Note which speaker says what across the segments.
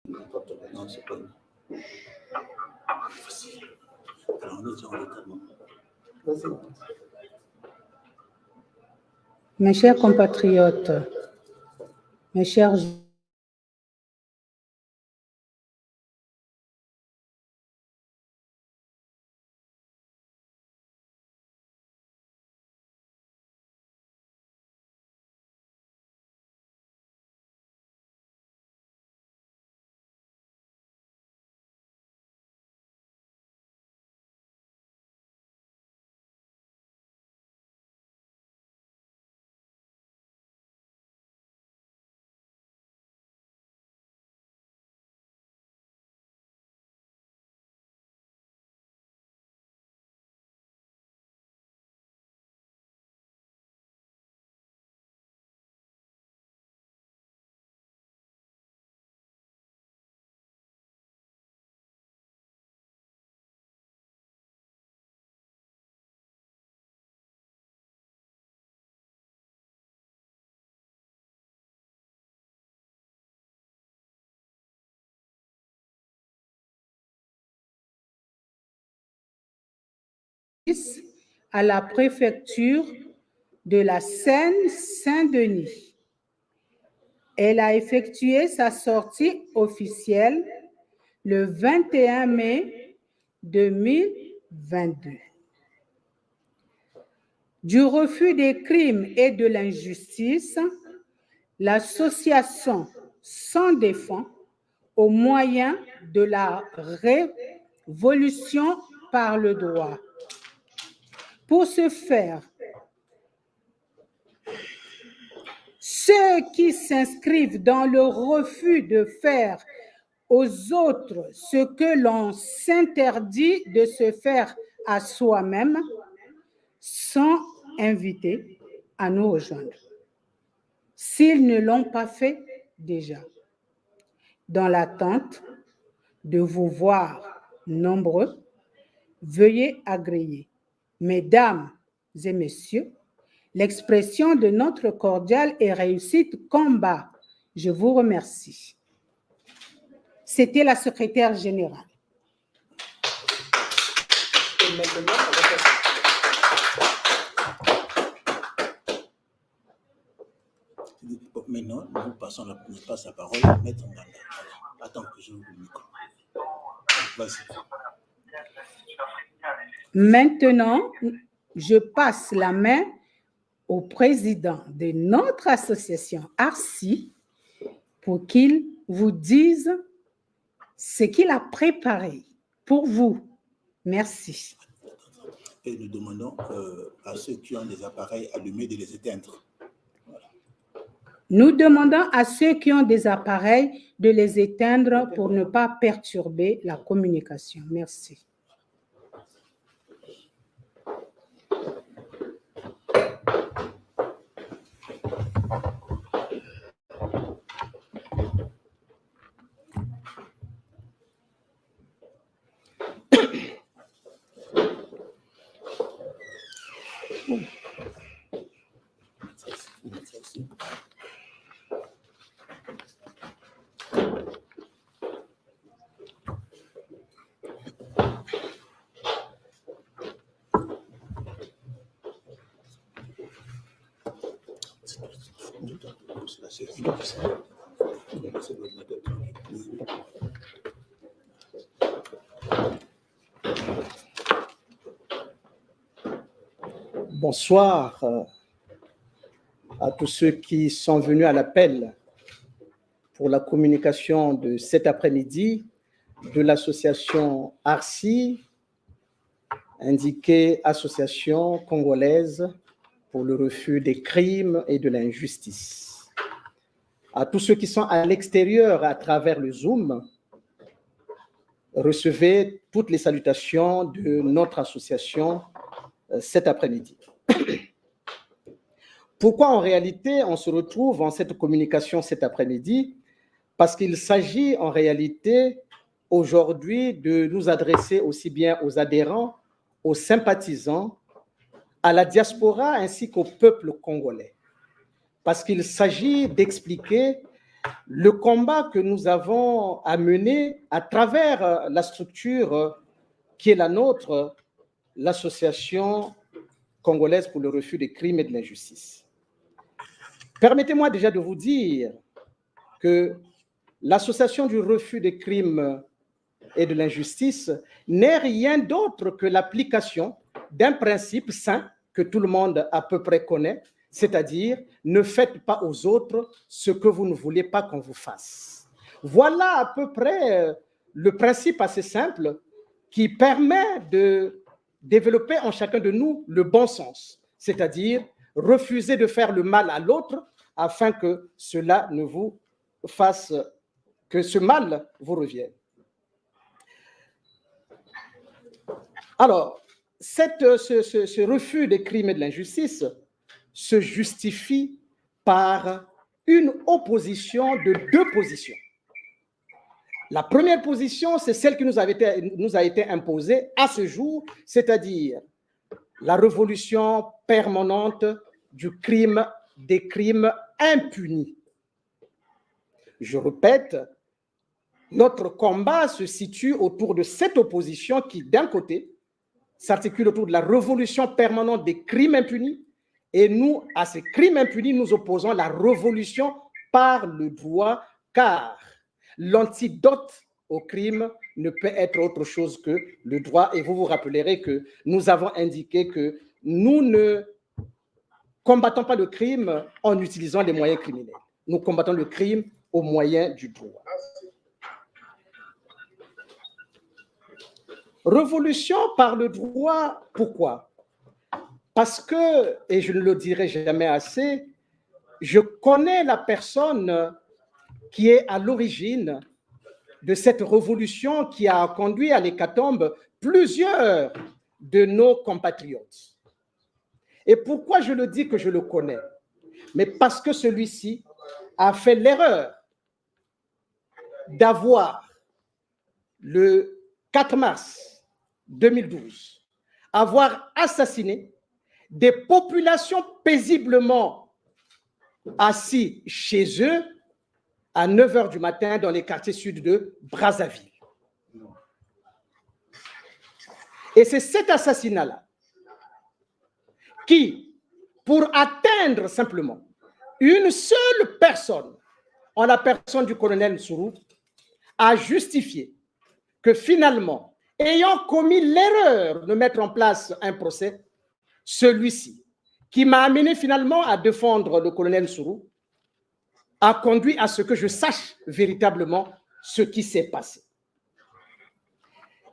Speaker 1: Non, c'est pas facile. Alors, nous avons notamment.
Speaker 2: Mes chers compatriotes, mes chers à la préfecture de la Seine-Saint-Denis. Elle a effectué sa sortie officielle le 21 mai 2022. Du refus des crimes et de l'injustice, l'association s'en défend au moyen de la révolution par le droit. Pour ce faire, ceux qui s'inscrivent dans le refus de faire aux autres ce que l'on s'interdit de se faire à soi-même sont invités à nous rejoindre, s'ils ne l'ont pas fait déjà. Dans l'attente de vous voir nombreux, veuillez agréer, mesdames et messieurs, l'expression de notre cordial et réussite combat. Je vous remercie. C'était la secrétaire générale.
Speaker 1: Maintenant, nous passons la parole à Maître Nganda. Attends que je vous le micro. Vas-y.
Speaker 2: Maintenant, je passe la main au président de notre association ARCI pour qu'il vous dise ce qu'il a préparé pour vous. Merci.
Speaker 1: Et nous demandons à ceux qui ont des appareils allumés de les éteindre. Voilà.
Speaker 2: Nous demandons à ceux qui ont des appareils de les éteindre pour ne pas perturber la communication. Merci.
Speaker 3: Bonsoir à tous ceux qui sont venus à l'appel pour la communication de cet après-midi de l'association ARCI, indiquée Association congolaise pour le refus des crimes et de l'injustice. À tous ceux qui sont à l'extérieur à travers le Zoom, recevez toutes les salutations de notre association cet après-midi. Pourquoi en réalité on se retrouve en cette communication cet après-midi? Parce qu'il s'agit en réalité aujourd'hui de nous adresser aussi bien aux adhérents, aux sympathisants, à la diaspora ainsi qu'au peuple congolais. Parce qu'il s'agit d'expliquer le combat que nous avons à mener à travers la structure qui est la nôtre, l'Association congolaise pour le refus des crimes et de l'injustice. Permettez-moi déjà de vous dire que l'Association du refus des crimes et de l'injustice n'est rien d'autre que l'application d'un principe sain que tout le monde à peu près connaît, c'est-à-dire ne faites pas aux autres ce que vous ne voulez pas qu'on vous fasse. Voilà à peu près le principe assez simple qui permet de développer en chacun de nous le bon sens, c'est-à-dire refuser de faire le mal à l'autre afin que cela ne vous fasse, que ce mal vous revienne. Alors, ce refus des crimes et de l'injustice se justifie par une opposition de deux positions. La première position, c'est celle qui nous a été imposée à ce jour, c'est-à-dire la révolution permanente du crime, des crimes impunis. Je répète, notre combat se situe autour de cette opposition qui, d'un côté, s'articule autour de la révolution permanente des crimes impunis, et nous, à ces crimes impunis, nous opposons la révolution par le droit, car l'antidote au crime ne peut être autre chose que le droit. Et vous vous rappellerez que nous avons indiqué que nous ne combattons pas le crime en utilisant les moyens criminels. Nous combattons le crime au moyen du droit. Révolution par le droit, pourquoi? Parce que, et je ne le dirai jamais assez, je connais la personne qui est à l'origine de cette révolution qui a conduit à l'hécatombe plusieurs de nos compatriotes. Et pourquoi je le dis que je le connais? Mais parce que celui-ci a fait l'erreur d'avoir, le 4 mars 2012, avoir assassiné des populations paisiblement assises chez eux à 9 h du matin dans les quartiers sud de Brazzaville. Et c'est cet assassinat-là qui, pour atteindre simplement une seule personne, en la personne du colonel Nsourou, a justifié que finalement, ayant commis l'erreur de mettre en place un procès, celui-ci, qui m'a amené finalement à défendre le colonel Nsourou, a conduit à ce que je sache véritablement ce qui s'est passé.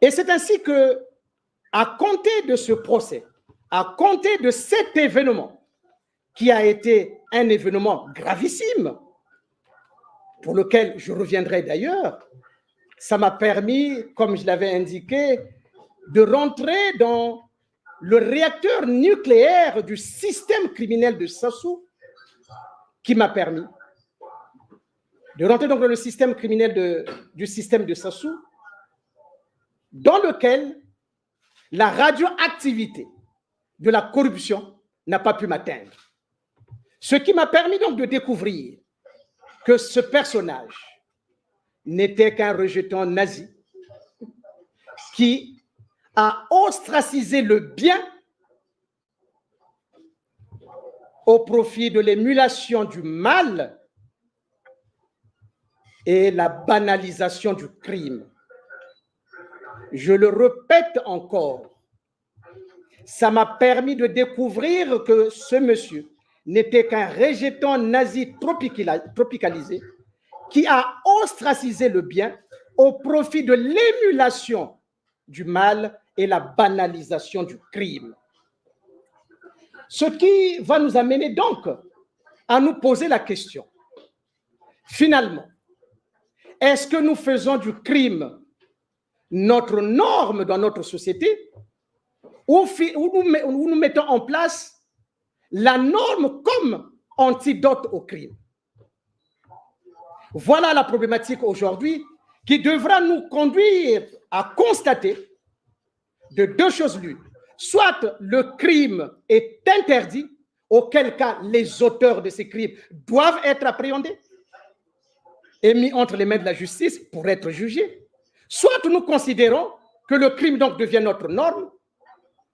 Speaker 3: Et c'est ainsi que, à compter de ce procès, à compter de cet événement, qui a été un événement gravissime, pour lequel je reviendrai d'ailleurs, ça m'a permis, comme je l'avais indiqué, de rentrer dans le réacteur nucléaire du système criminel de Sassou, qui m'a permis de rentrer donc dans le système criminel du système de Sassou, dans lequel la radioactivité de la corruption n'a pas pu m'atteindre. Ce qui m'a permis donc de découvrir que ce personnage n'était qu'un rejeton nazi qui a ostracisé le bien au profit de l'émulation du mal et la banalisation du crime. Je le répète encore, ça m'a permis de découvrir que ce monsieur n'était qu'un rejeton nazi tropicalisé qui a ostracisé le bien au profit de l'émulation du mal et la banalisation du crime. Ce qui va nous amener donc à nous poser la question, finalement, est-ce que nous faisons du crime notre norme dans notre société ou nous mettons en place la norme comme antidote au crime? Voilà la problématique aujourd'hui qui devra nous conduire à constater de deux choses l'une. Soit le crime est interdit, auquel cas les auteurs de ces crimes doivent être appréhendés, est mis entre les mains de la justice pour être jugé. Soit nous considérons que le crime donc devient notre norme,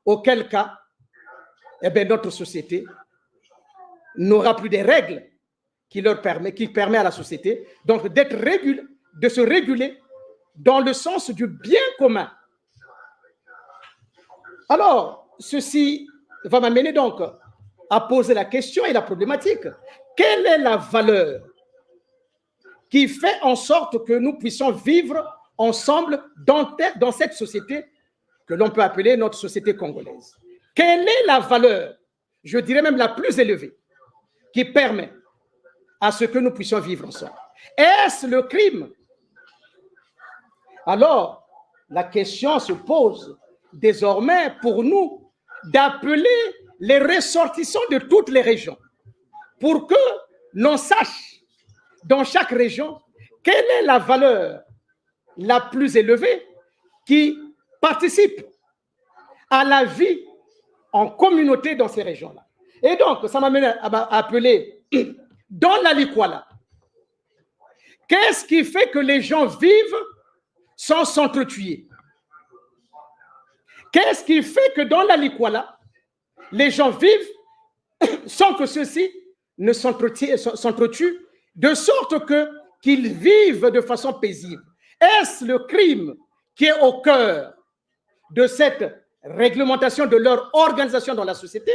Speaker 3: auquel cas, eh bien, notre société n'aura plus des règles qui permet à la société donc de se réguler dans le sens du bien commun. Alors, ceci va m'amener donc à poser la question et la problématique. Quelle est la valeur qui fait en sorte que nous puissions vivre ensemble dans cette société que l'on peut appeler notre société congolaise? Quelle est la valeur, je dirais même la plus élevée, qui permet à ce que nous puissions vivre ensemble? Est-ce le crime? Alors, la question se pose désormais pour nous d'appeler les ressortissants de toutes les régions pour que l'on sache dans chaque région quelle est la valeur la plus élevée qui participe à la vie en communauté dans ces régions-là. Et donc, ça m'amène à appeler dans la Likwala, qu'est-ce qui fait que les gens vivent sans s'entretuer? Qu'est-ce qui fait que dans la Likwala, les gens vivent sans que ceux-ci ne s'entretuent, de sorte qu'ils vivent de façon paisible? Est-ce le crime qui est au cœur de cette réglementation de leur organisation dans la société,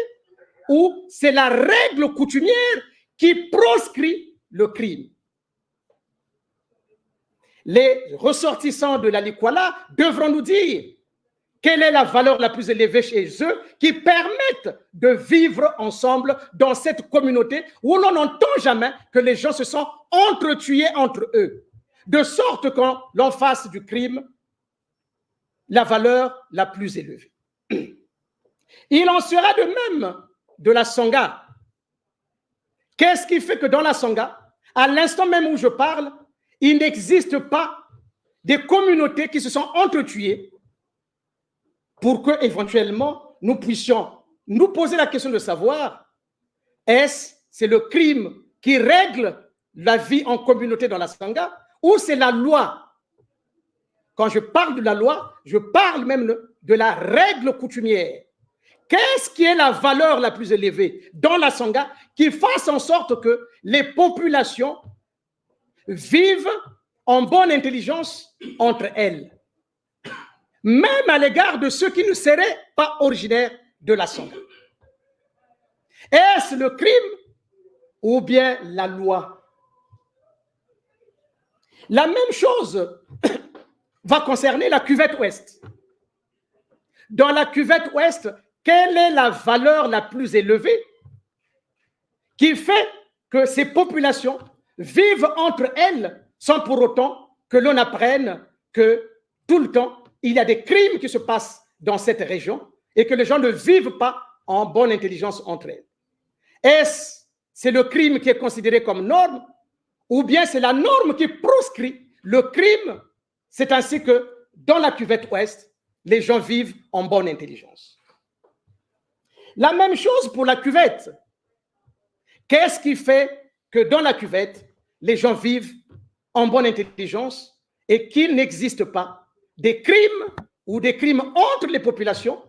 Speaker 3: ou c'est la règle coutumière qui proscrit le crime? Les ressortissants de la Likwala devront nous dire quelle est la valeur la plus élevée chez eux qui permettent de vivre ensemble dans cette communauté où l'on n'entend jamais que les gens se sont entretués entre eux, de sorte qu'on l'on fasse du crime la valeur la plus élevée. Il en sera de même de la Sangha. Qu'est-ce qui fait que dans la Sangha, à l'instant même où je parle, il n'existe pas des communautés qui se sont entretuées pour que éventuellement nous puissions nous poser la question de savoir, c'est le crime qui règle la vie en communauté dans la Sangha, ou c'est la loi? Quand je parle de la loi, je parle même de la règle coutumière. Qu'est-ce qui est la valeur la plus élevée dans la Sangha qui fasse en sorte que les populations vivent en bonne intelligence entre elles, même à l'égard de ceux qui ne seraient pas originaires de la Sangha? Est-ce le crime ou bien la loi? La même chose va concerner la cuvette ouest. Dans la cuvette ouest, quelle est la valeur la plus élevée qui fait que ces populations vivent entre elles sans pour autant que l'on apprenne que tout le temps, il y a des crimes qui se passent dans cette région et que les gens ne vivent pas en bonne intelligence entre elles? C'est le crime qui est considéré comme norme, ou bien c'est la norme qui proscrit le crime? C'est ainsi que dans la cuvette ouest, les gens vivent en bonne intelligence. La même chose pour la cuvette. Qu'est-ce qui fait que dans la cuvette, les gens vivent en bonne intelligence et qu'il n'existe pas des crimes ou des crimes entre les populations,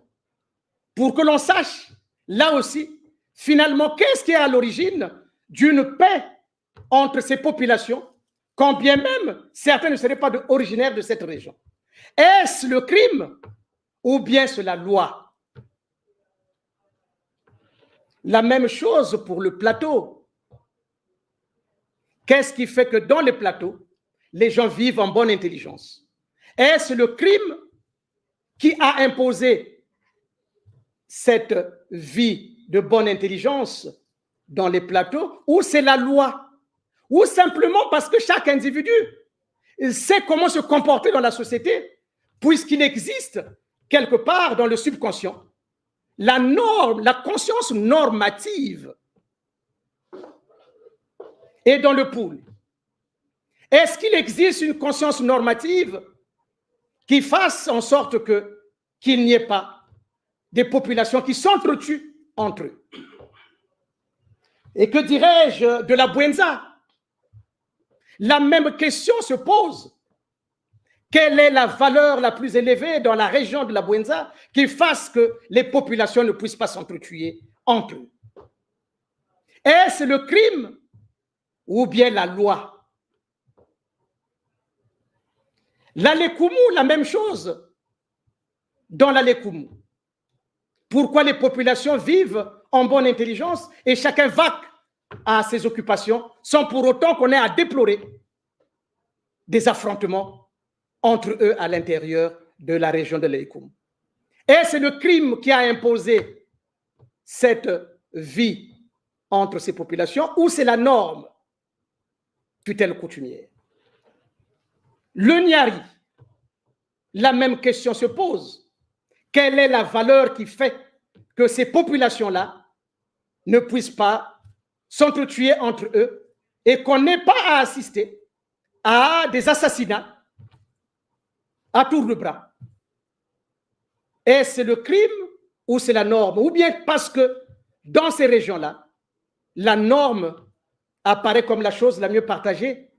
Speaker 3: pour que l'on sache, là aussi, finalement, qu'est-ce qui est à l'origine d'une paix entre ces populations, quand bien même certains ne seraient pas originaires de cette région? Est-ce le crime ou bien c'est la loi? La même chose pour le plateau. Qu'est-ce qui fait que dans les plateaux, les gens vivent en bonne intelligence? Est-ce le crime qui a imposé cette vie de bonne intelligence dans les plateaux, ou c'est la loi? Ou simplement parce que chaque individu sait comment se comporter dans la société, puisqu'il existe quelque part dans le subconscient la norme, la conscience normative. Et dans le pool, est-ce qu'il existe une conscience normative qui fasse en sorte qu'il n'y ait pas des populations qui s'entretuent entre eux? Et que dirais-je de la Bwenza? la même question se pose. Quelle est la valeur la plus élevée dans la région de la Bouenza qui fasse que les populations ne puissent pas s'entretuer entre eux? Est-ce le crime ou bien la loi? L'Alekumu, la même chose dans l'Alekumu. Pourquoi les populations vivent en bonne intelligence et chacun vaque à ses occupations sans pour autant qu'on ait à déplorer des affrontements entre eux à l'intérieur de la région de l'Alekumu? Est-ce le crime qui a imposé cette vie entre ces populations ou c'est la norme tutelle coutumière? Le Nyari, la même question se pose. Quelle est la valeur qui fait que ces populations-là ne puissent pas s'entretuer entre eux et qu'on n'ait pas à assister à des assassinats à tour de bras? Est-ce le crime ou c'est la norme? Ou bien parce que dans ces régions-là, la norme apparaît comme la chose la mieux partagée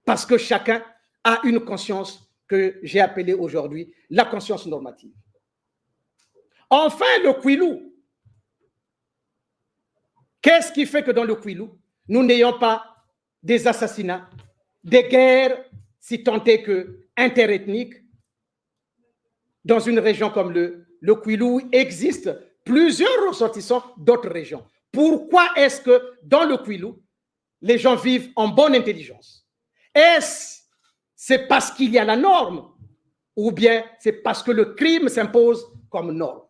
Speaker 3: parce que chacun a une conscience que j'ai appelée aujourd'hui la conscience normative. Enfin, le Kwilu. Qu'est-ce qui fait que dans le Kwilu, nous n'ayons pas des assassinats, des guerres, si tant est que interethniques? Dans une région comme le Kwilu, existe plusieurs ressortissants d'autres régions. Pourquoi est-ce que dans le Kwilu, les gens vivent en bonne intelligence? C'est parce qu'il y a la norme ou bien c'est parce que le crime s'impose comme norme?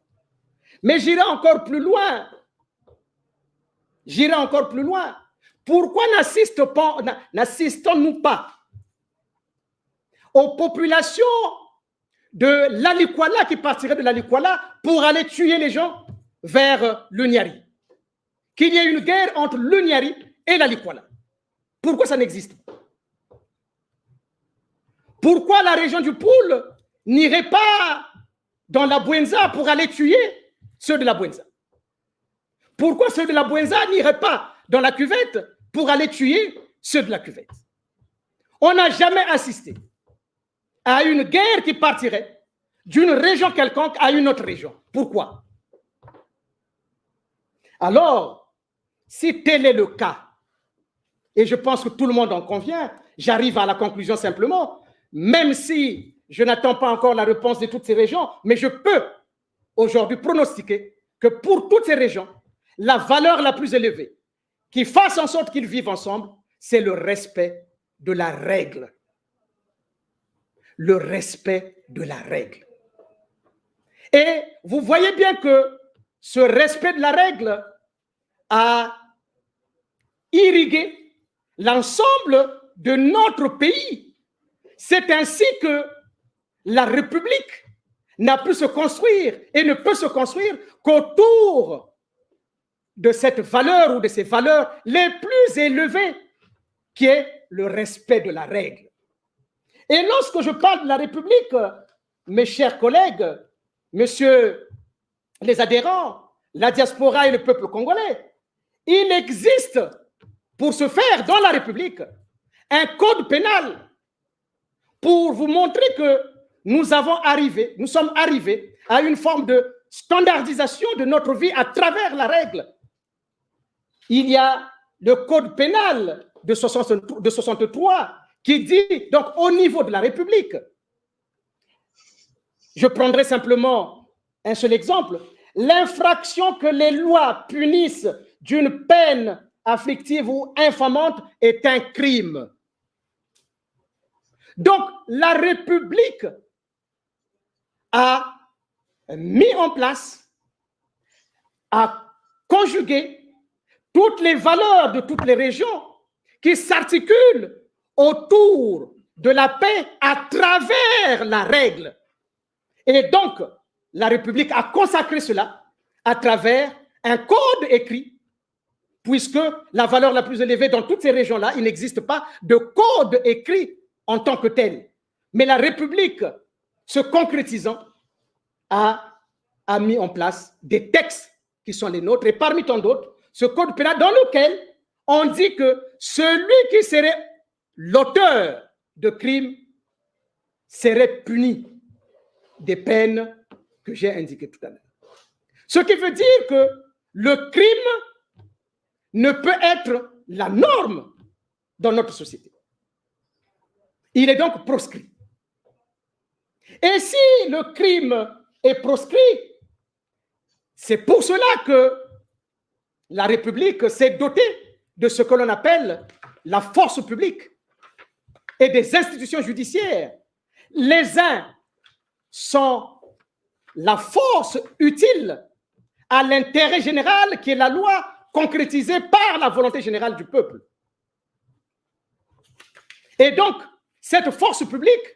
Speaker 3: Mais j'irai encore plus loin. J'irai encore plus loin. Pourquoi n'assistons-nous pas aux populations de l'Alikwala qui partiraient de l'Alikwala pour aller tuer les gens vers le Nyari? Qu'il y ait une guerre entre le Nyari et l'Alikwala. Pourquoi ça n'existe pas? Pourquoi la région du Poul n'irait pas dans la Bouenza pour aller tuer ceux de la Bouenza? Pourquoi ceux de la Bouenza n'iraient pas dans la cuvette pour aller tuer ceux de la cuvette? On n'a jamais assisté à une guerre qui partirait d'une région quelconque à une autre région. Pourquoi? Alors, si tel est le cas, et je pense que tout le monde en convient, j'arrive à la conclusion simplement, même si je n'attends pas encore la réponse de toutes ces régions, mais je peux aujourd'hui pronostiquer que pour toutes ces régions, la valeur la plus élevée qui fasse en sorte qu'ils vivent ensemble, c'est le respect de la règle. Le respect de la règle. Et vous voyez bien que ce respect de la règle a irrigué l'ensemble de notre pays. C'est ainsi que la République n'a pu se construire et ne peut se construire qu'autour de cette valeur ou de ces valeurs les plus élevées qui est le respect de la règle. Et lorsque je parle de la République, mes chers collègues, messieurs les adhérents, la diaspora et le peuple congolais, il existe pour ce faire dans la République un code pénal pour vous montrer que nous sommes arrivés à une forme de standardisation de notre vie à travers la règle. Il y a le code pénal de 63 qui dit, donc au niveau de la République, je prendrai simplement un seul exemple, l'infraction que les lois punissent d'une peine afflictive ou infamante est un crime. Donc, la République a mis en place, a conjugué toutes les valeurs de toutes les régions qui s'articulent autour de la paix à travers la règle. Et donc, la République a consacré cela à travers un code écrit, puisque la valeur la plus élevée dans toutes ces régions-là, il n'existe pas de code écrit en tant que tel. Mais la République, se concrétisant, a mis en place des textes qui sont les nôtres, et parmi tant d'autres, ce code pénal dans lequel on dit que celui qui serait l'auteur de crime serait puni des peines que j'ai indiquées tout à l'heure. Ce qui veut dire que le crime ne peut être la norme dans notre société. Il est donc proscrit. Et si le crime est proscrit, c'est pour cela que la République s'est dotée de ce que l'on appelle la force publique et des institutions judiciaires. Les uns sont la force utile à l'intérêt général qui est la loi concrétisée par la volonté générale du peuple. Et donc, cette force publique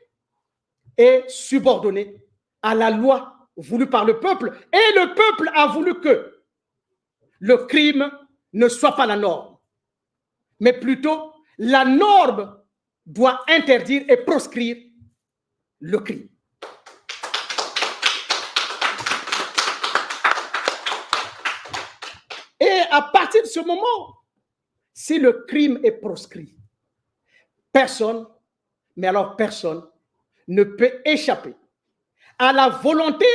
Speaker 3: est subordonnée à la loi voulue par le peuple. Et le peuple a voulu que le crime ne soit pas la norme, mais plutôt la norme doit interdire et proscrire le crime. Et à partir de ce moment, si le crime est proscrit, personne, mais alors personne, ne peut échapper à la volonté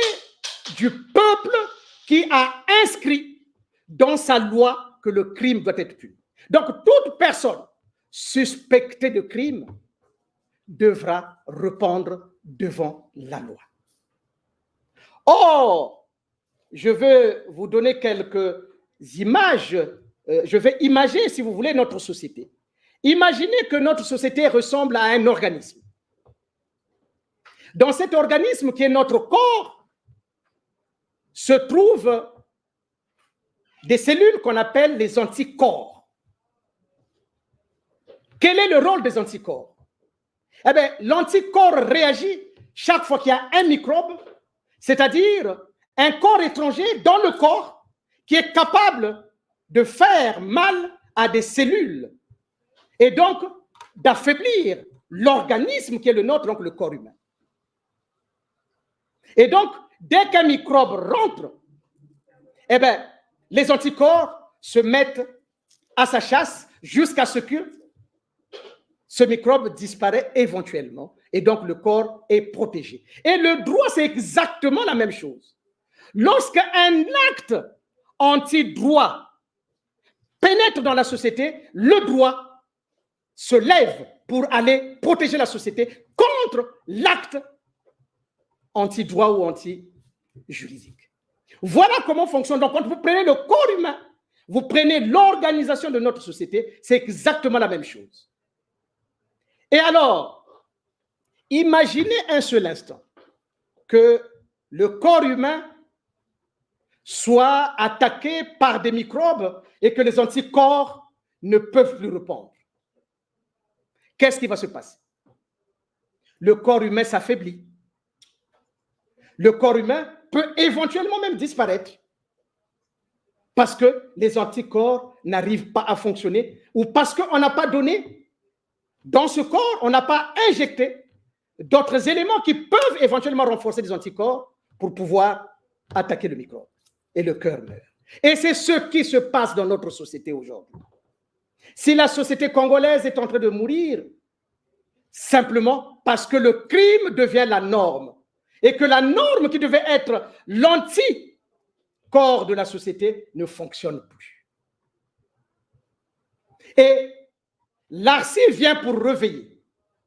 Speaker 3: du peuple qui a inscrit dans sa loi que le crime doit être puni. Donc, toute personne suspectée de crime devra répondre devant la loi. Or, je vais vous donner quelques images, je vais imager, si vous voulez, notre société. Imaginez que notre société ressemble à un organisme. Dans cet organisme qui est notre corps, se trouvent des cellules qu'on appelle les anticorps. Quel est le rôle des anticorps? Eh bien, l'anticorps réagit chaque fois qu'il y a un microbe, c'est-à-dire un corps étranger dans le corps qui est capable de faire mal à des cellules et donc d'affaiblir l'organisme qui est le nôtre, donc le corps humain. Et donc, dès qu'un microbe rentre, eh bien, les anticorps se mettent à sa chasse jusqu'à ce que ce microbe disparaît éventuellement. Et donc, le corps est protégé. Et le droit, c'est exactement la même chose. Lorsqu'un acte anti-droit pénètre dans la société, le droit se lève pour aller protéger la société contre l'acte anti-droit ou anti-juridique. Voilà comment fonctionne. Donc, quand vous prenez le corps humain, vous prenez l'organisation de notre société, c'est exactement la même chose. Et alors, imaginez un seul instant que le corps humain soit attaqué par des microbes et que les anticorps ne peuvent plus répondre. Qu'est-ce qui va se passer? Le corps humain s'affaiblit. Le corps humain peut éventuellement même disparaître parce que les anticorps n'arrivent pas à fonctionner ou parce qu'on n'a pas donné dans ce corps, on n'a pas injecté d'autres éléments qui peuvent éventuellement renforcer les anticorps pour pouvoir attaquer le microbe. Et le cœur meurt. Et c'est ce qui se passe dans notre société aujourd'hui. Si la société congolaise est en train de mourir, simplement parce que le crime devient la norme. Et que la norme qui devait être l'anticorps de la société ne fonctionne plus. Et l'ARCI vient pour réveiller,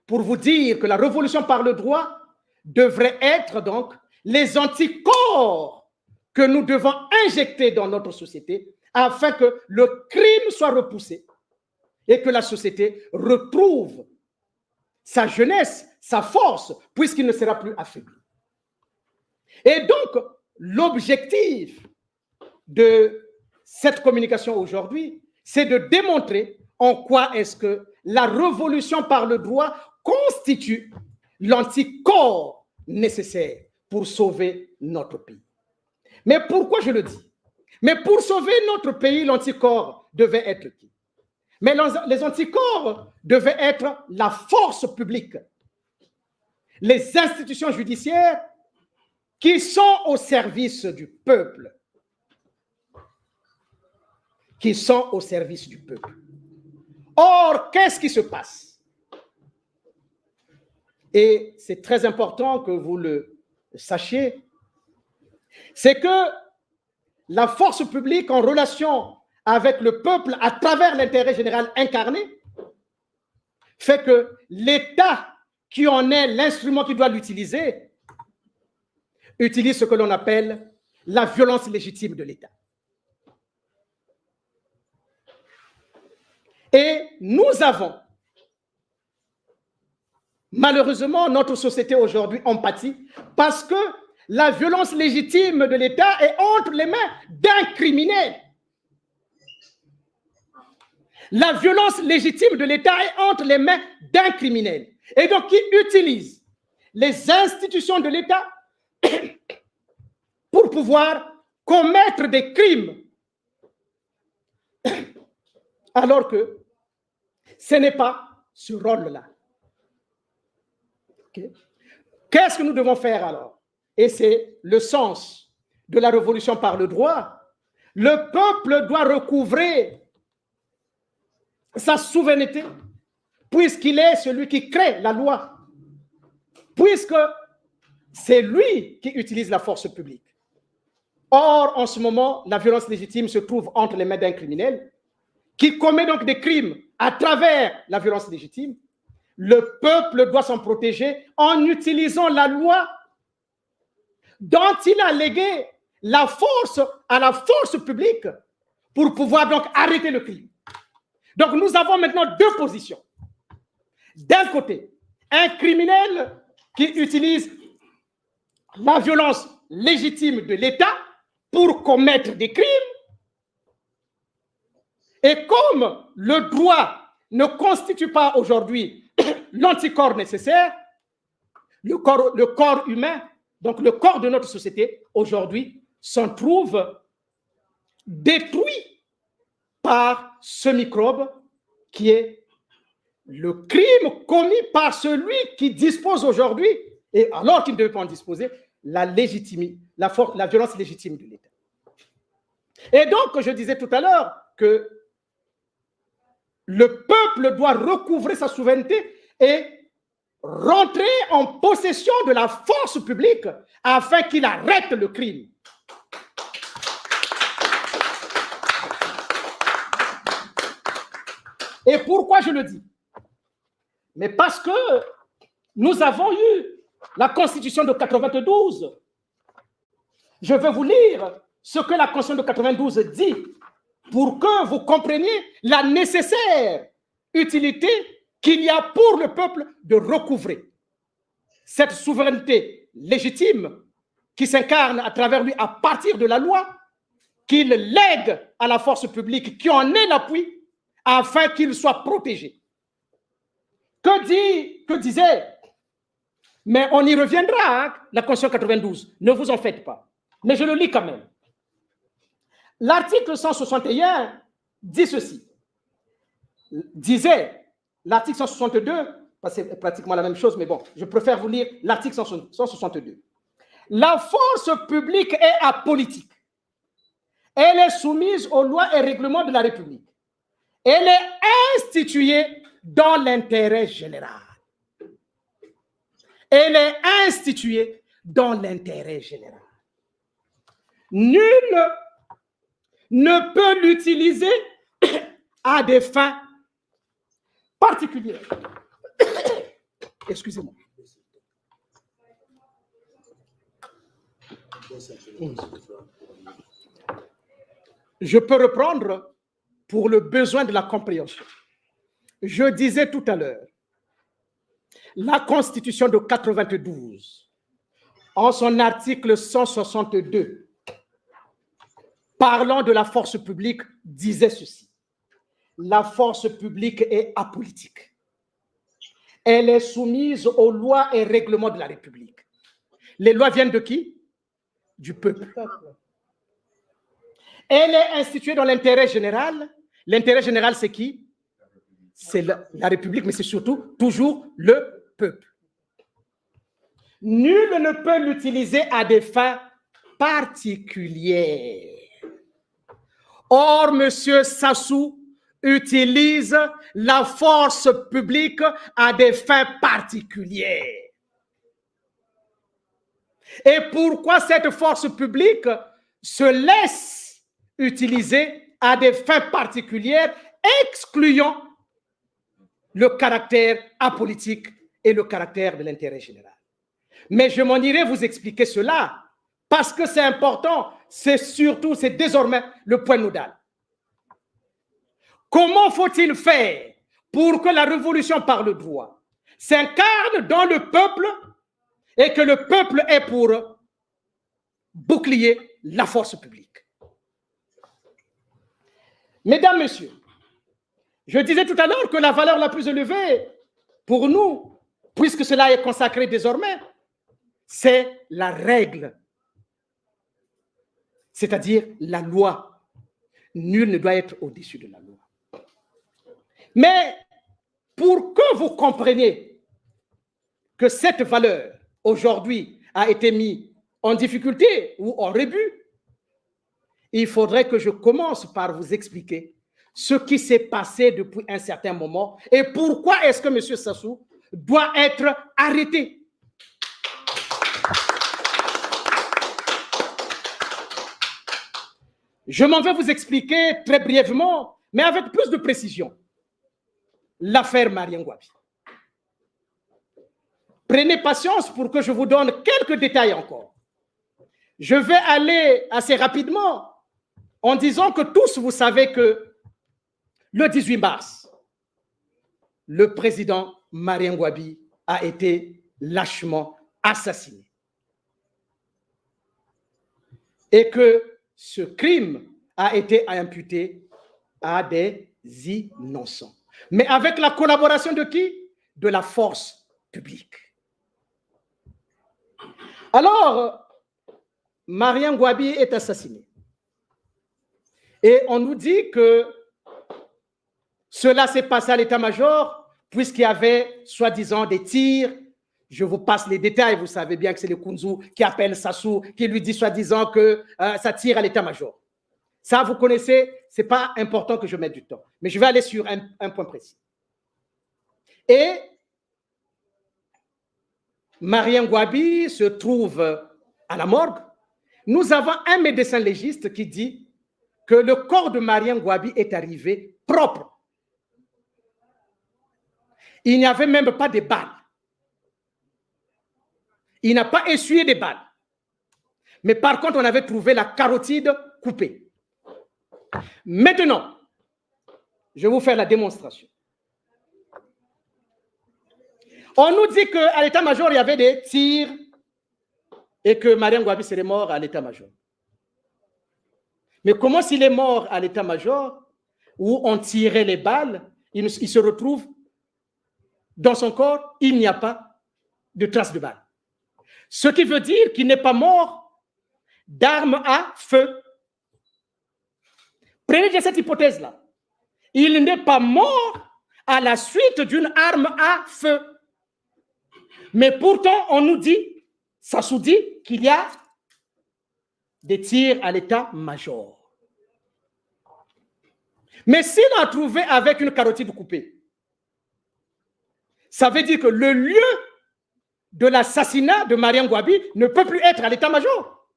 Speaker 3: pour vous dire que la révolution par le droit devrait être donc les anticorps que nous devons injecter dans notre société afin que le crime soit repoussé et que la société retrouve sa jeunesse, sa force, puisqu'il ne sera plus affaibli. Et donc, l'objectif de cette communication aujourd'hui, c'est de démontrer en quoi est-ce que la révolution par le droit constitue l'anticorps nécessaire pour sauver notre pays. Mais pourquoi je le dis? Mais pour sauver notre pays, l'anticorps devait être qui? Mais les anticorps devaient être la force publique, les institutions judiciaires qui sont au service du peuple. Qui sont au service du peuple. Or, qu'est-ce qui se passe? et c'est très important que vous le sachiez, c'est que la force publique en relation avec le peuple à travers l'intérêt général incarné fait que l'État qui en est l'instrument qui doit l'utiliser utilise ce que l'on appelle la violence légitime de l'État. Et nous avons, malheureusement, notre société aujourd'hui en pâtit parce que la violence légitime de l'État est entre les mains d'un criminel. La violence légitime de l'État est entre les mains d'un criminel. Et donc, qui utilise les institutions de l'État pour pouvoir commettre des crimes. Alors que ce n'est pas ce rôle-là. Okay. Qu'est-ce que nous devons faire alors? Et c'est le sens de la révolution par le droit. Le peuple doit recouvrer sa souveraineté, puisqu'il est celui qui crée la loi, puisque c'est lui qui utilise la force publique. Or, en ce moment, la violence légitime se trouve entre les mains d'un criminel qui commet donc des crimes à travers la violence légitime. Le peuple doit s'en protéger en utilisant la loi dont il a légué la force à la force publique pour pouvoir donc arrêter le crime. Donc nous avons maintenant deux positions. D'un côté, un criminel qui utilise la violence légitime de l'État pour commettre des crimes. Et comme le droit ne constitue pas aujourd'hui l'anticorps nécessaire, le corps humain, donc le corps de notre société, aujourd'hui, s'en trouve détruit par ce microbe qui est le crime commis par celui qui dispose aujourd'hui, et alors qu'il ne devait pas en disposer, la violence légitime de l'État. Et donc, je disais tout à l'heure que le peuple doit recouvrer sa souveraineté et rentrer en possession de la force publique afin qu'il arrête le crime. Et pourquoi je le dis? Mais parce que nous avons eu la Constitution de 92. Je vais vous lire ce que la Constitution de 92 dit pour que vous compreniez la nécessaire utilité qu'il y a pour le peuple de recouvrer cette souveraineté légitime qui s'incarne à travers lui à partir de la loi qu'il lègue à la force publique qui en est l'appui afin qu'il soit protégé. Que disait, mais on y reviendra, hein, la Constitution 92, ne vous en faites pas. Mais je le lis quand même. L'article 161 dit ceci. Disait, l'article 162, c'est pratiquement la même chose, mais bon, je préfère vous lire l'article 162. La force publique est apolitique. Elle est soumise aux lois et règlements de la République. Elle est instituée dans l'intérêt général. Elle est instituée dans l'intérêt général. Nul ne peut l'utiliser à des fins particulières. Excusez-moi. Je peux reprendre pour le besoin de la compréhension. Je disais tout à l'heure, la Constitution de 92, en son article 162, parlant de la force publique, disait ceci. La force publique est apolitique. Elle est soumise aux lois et règlements de la République. Les lois viennent de qui? Du peuple. Elle est instituée dans l'intérêt général. L'intérêt général, c'est qui? C'est la République, mais c'est surtout toujours le peuple. Nul ne peut l'utiliser à des fins particulières. Or, M. Sassou utilise la force publique à des fins particulières. Et pourquoi cette force publique se laisse utiliser à des fins particulières, excluant le caractère apolitique et le caractère de l'intérêt général. Mais je m'en irai vous expliquer cela parce que c'est important, c'est désormais le point nodal. Comment faut-il faire pour que la révolution par le droit s'incarne dans le peuple et que le peuple ait pour bouclier la force publique? Mesdames, Messieurs, je disais tout à l'heure que la valeur la plus élevée pour nous, puisque cela est consacré désormais, c'est la règle, c'est-à-dire la loi. Nul ne doit être au-dessus de la loi. Mais pour que vous compreniez que cette valeur, aujourd'hui, a été mise en difficulté ou en rebut, il faudrait que je commence par vous expliquer ce qui s'est passé depuis un certain moment et pourquoi est-ce que M. Sassou doit être arrêté. Je m'en vais vous expliquer très brièvement, mais avec plus de précision, l'affaire Marien Ngouabi. Prenez patience pour que je vous donne quelques détails encore. Je vais aller assez rapidement en disant que tous vous savez que le 18 mars, le président Marien Ngouabi a été lâchement assassiné. Et que ce crime a été imputé à des innocents. Mais avec la collaboration de qui? De la force publique. Alors, Marien Ngouabi est assassiné. Et on nous dit que cela s'est passé à l'état-major, puisqu'il y avait soi-disant des tirs. Je vous passe les détails, vous savez bien que c'est le Kunzu qui appelle Sassou, qui lui dit soi-disant que ça tire à l'état-major. Ça, vous connaissez, ce n'est pas important que je mette du temps. Mais je vais aller sur un point précis. Et Marien Ngouabi se trouve à la morgue. Nous avons un médecin légiste qui dit que le corps de Marien Ngouabi est arrivé propre. Il n'y avait même pas de balles. Il n'a pas essuyé des balles. Mais par contre, on avait trouvé la carotide coupée. Maintenant, je vais vous faire la démonstration. On nous dit qu'à l'état-major, il y avait des tirs et que Marien Ngouabi serait mort à l'état-major. Mais comment s'il est mort à l'état-major, où on tirait les balles, il se retrouve dans son corps, il n'y a pas de traces de balles. Ce qui veut dire qu'il n'est pas mort d'armes à feu. Prenez cette hypothèse-là. Il n'est pas mort à la suite d'une arme à feu. Mais pourtant, on nous dit, Sassou dit qu'il y a des tirs à l'état-major. Mais s'il a trouvé avec une carotide coupée, ça veut dire que le lieu de l'assassinat de Marien Ngouabi ne peut plus être à l'état-major.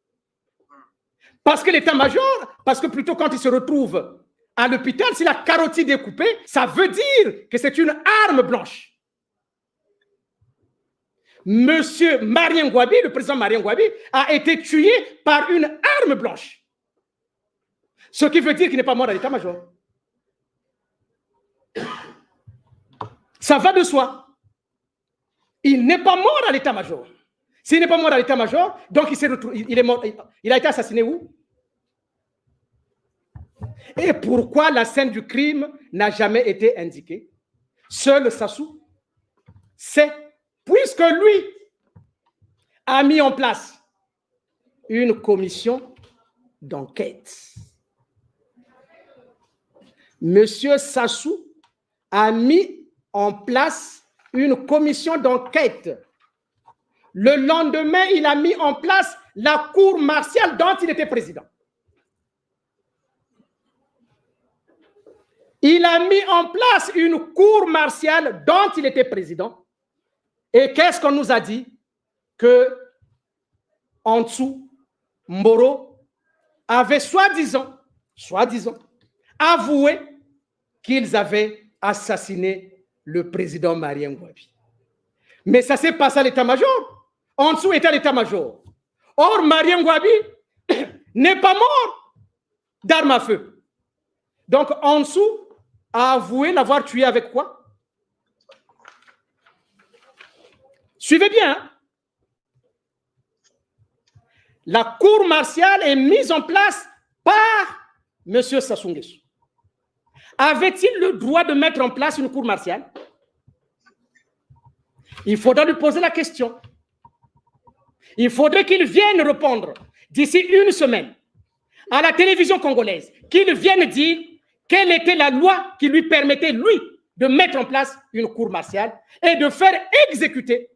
Speaker 3: Parce que l'état-major, parce que plutôt quand il se retrouve à l'hôpital, si la carotide est coupée, ça veut dire que c'est une arme blanche. Monsieur Marien Ngouabi, le président Marien Ngouabi, a été tué par une arme blanche. Ce qui veut dire qu'il n'est pas mort à l'état-major. Ça va de soi. Il n'est pas mort à l'état-major. S'il n'est pas mort à l'état-major, donc il est mort. Il a été assassiné où? Et pourquoi la scène du crime n'a jamais été indiquée? Seul Sassou sait, puisque lui a mis en place une commission d'enquête. Monsieur Sassou a mis en place une commission d'enquête. Le lendemain, il a mis en place la cour martiale dont il était président. Il a mis en place une cour martiale dont il était président. Et qu'est-ce qu'on nous a dit? Que en dessous, Mboro avait soi-disant avoué qu'ils avaient assassiné le président Marien Ngouabi. Mais ça s'est passé à l'état-major. En dessous était l'état-major. Or, Marien Ngouabi n'est pas mort d'arme à feu. Donc, en dessous a avoué l'avoir tué avec quoi? Suivez bien. Hein? La cour martiale est mise en place par M. Sassou Nguesso. Avait-il le droit de mettre en place une cour martiale? Il faudra lui poser la question. Il faudrait qu'il vienne répondre d'ici une semaine à la télévision congolaise, qu'il vienne dire quelle était la loi qui lui permettait, lui, de mettre en place une cour martiale et de faire exécuter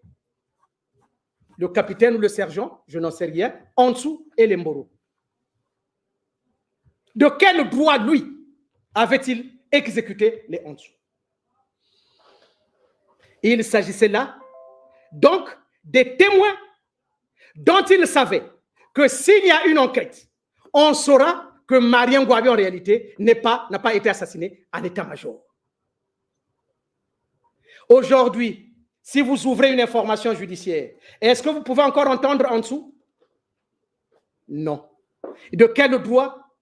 Speaker 3: le capitaine ou le sergent, je n'en sais rien, en dessous et les Mboro. De quel droit, lui, avait-il exécuté les en dessous? Il s'agissait là, donc, des témoins dont il savait que s'il y a une enquête, on saura que Marien Ngouabi, en réalité, n'a pas été assassiné à l'état-major. Aujourd'hui, si vous ouvrez une information judiciaire, est-ce que vous pouvez encore entendre en dessous? Non. De quel droit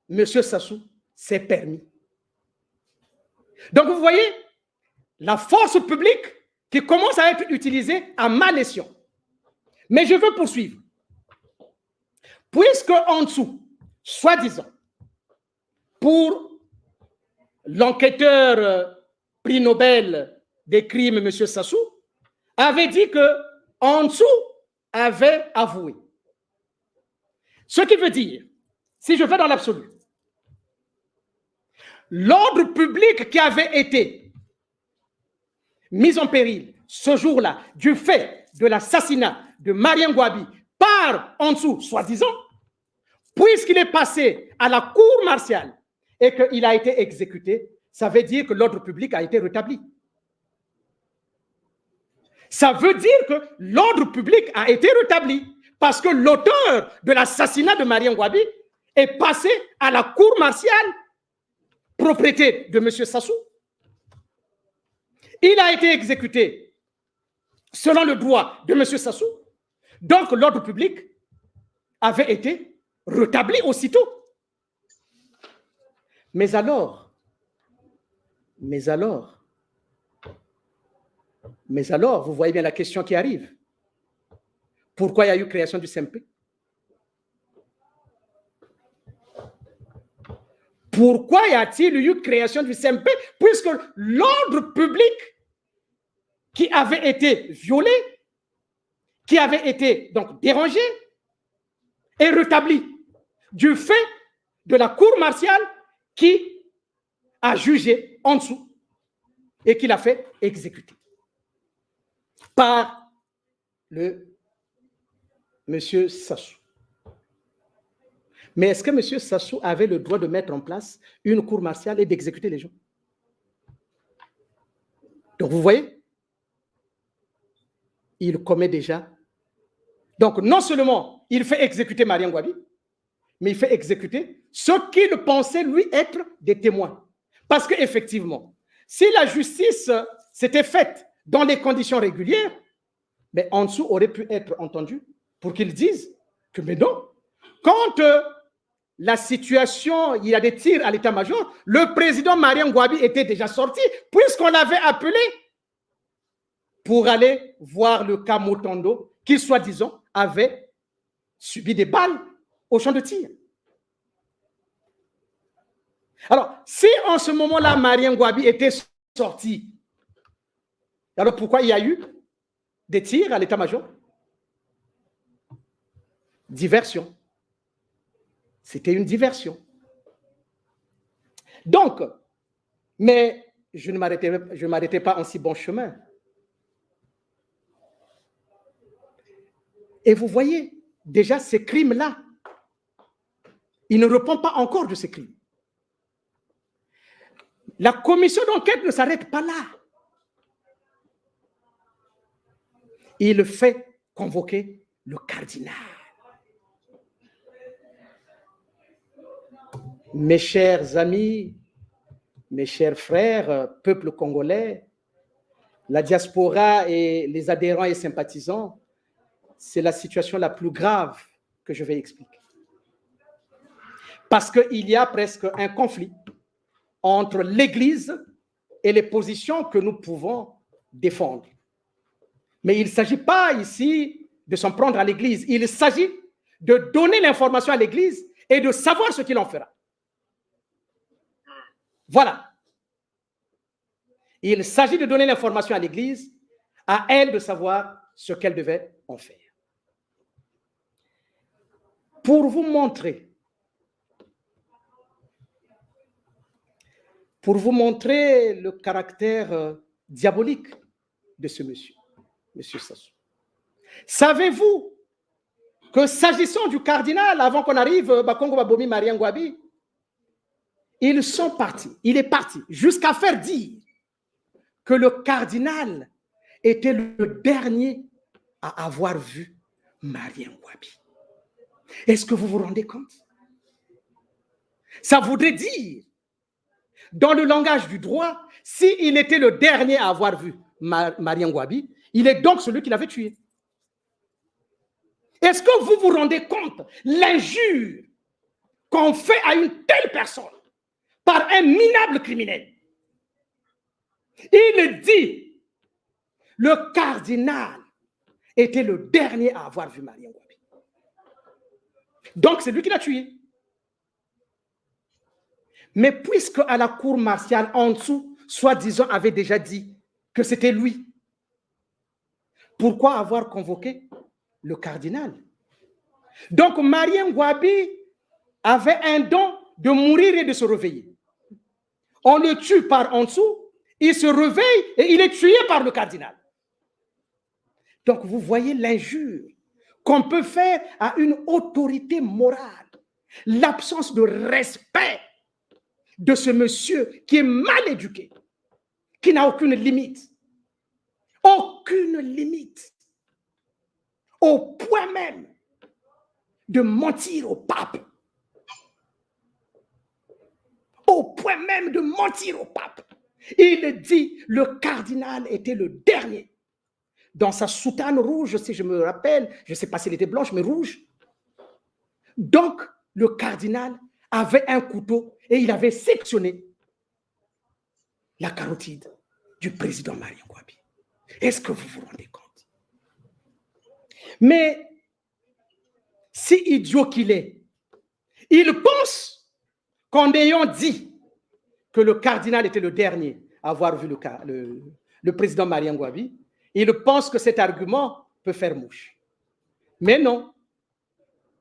Speaker 3: M. Sassou s'est permis? Donc, vous voyez, la force publique qui commence à être utilisée à mal escient. Mais je veux poursuivre. Puisque en dessous, soi-disant, pour l'enquêteur prix Nobel des crimes, M. Sassou, avait dit que en dessous avait avoué. Ce qui veut dire, si je vais dans l'absolu, l'ordre public qui avait été mis en péril ce jour-là du fait de l'assassinat de Marien Ngouabi par en dessous, soi-disant, puisqu'il est passé à la cour martiale et qu'il a été exécuté, ça veut dire que l'ordre public a été rétabli. Ça veut dire que l'ordre public a été rétabli parce que l'auteur de l'assassinat de Marien Ngouabi est passé à la cour martiale, propriété de M. Sassou. Il a été exécuté selon le droit de M. Sassou. Donc, l'ordre public avait été rétabli aussitôt. Mais alors, vous voyez bien la question qui arrive. Pourquoi il y a eu création du CMP? Pourquoi y a-t-il eu création du CMP? Puisque l'ordre public qui avait été violé, qui avait été donc dérangé, est rétabli du fait de la cour martiale qui a jugé en dessous et qui l'a fait exécuter par le monsieur Sassou. Mais est-ce que monsieur Sassou avait le droit de mettre en place une cour martiale et d'exécuter les gens? Donc vous voyez, il commet déjà. Donc non seulement il fait exécuter Marien Ngouabi, mais il fait exécuter ceux qu'il pensait lui être des témoins. Parce qu'effectivement, si la justice s'était faite dans des conditions régulières, mais en dessous aurait pu être entendu pour qu'ils disent que mais non, quand la situation, il y a des tirs à l'état-major, le président Marien Ngouabi était déjà sorti puisqu'on l'avait appelé pour aller voir le cas Motondo qui, soi-disant, avait subi des balles au champ de tir. Alors, si en ce moment-là, Marien Ngouabi était sorti, alors pourquoi il y a eu des tirs à l'état-major? Diversion. C'était une diversion. Donc, mais je ne m'arrêtais pas en si bon chemin. Et vous voyez, déjà ces crimes-là, il ne répond pas encore de ces crimes. La commission d'enquête ne s'arrête pas là. Il fait convoquer le cardinal. Mes chers amis, mes chers frères, peuple congolais, la diaspora et les adhérents et sympathisants, c'est la situation la plus grave que je vais expliquer. Parce qu'il y a presque un conflit entre l'Église et les positions que nous pouvons défendre. Mais il ne s'agit pas ici de s'en prendre à l'Église. Il s'agit de donner l'information à l'Église et de savoir ce qu'il en fera. Voilà. Il s'agit de donner l'information à l'Église, à elle de savoir ce qu'elle devait en faire. Pour vous montrer le caractère diabolique de ce monsieur, monsieur Sassou. Savez-vous que s'agissant du cardinal, avant qu'on arrive, Bakongo Babomi Marien Ngouabi, ils sont partis, il est parti jusqu'à faire dire que le cardinal était le dernier à avoir vu Marien Ngouabi. Est-ce que vous vous rendez compte? Ça voudrait dire, dans le langage du droit, s'il était le dernier à avoir vu Marien Ngouabi, il est donc celui qui l'avait tué. Est-ce que vous vous rendez compte l'injure qu'on fait à une telle personne par un minable criminel? Il dit, le cardinal était le dernier à avoir vu Marien Ngouabi. Donc c'est lui qui l'a tué. Mais puisque à la cour martiale, en dessous, soi-disant, avait déjà dit que c'était lui, pourquoi avoir convoqué le cardinal? Donc Marien Ngouabi avait un don de mourir et de se réveiller. On le tue par en dessous, il se réveille et il est tué par le cardinal. Donc vous voyez l'injure qu'on peut faire à une autorité morale, l'absence de respect de ce monsieur qui est mal éduqué, qui n'a aucune limite, au point même de mentir au pape. Au point même de mentir au pape. Il dit le cardinal était le dernier. Dans sa soutane rouge, si je me rappelle, je ne sais pas si elle était blanche, mais rouge. Donc, le cardinal avait un couteau et il avait sectionné la carotide du président Marien Ngouabi. Est-ce que vous vous rendez compte? Mais, si idiot qu'il est, il pense qu'en ayant dit que le cardinal était le dernier à avoir vu le président Marien Ngouabi, il pense que cet argument peut faire mouche. Mais non.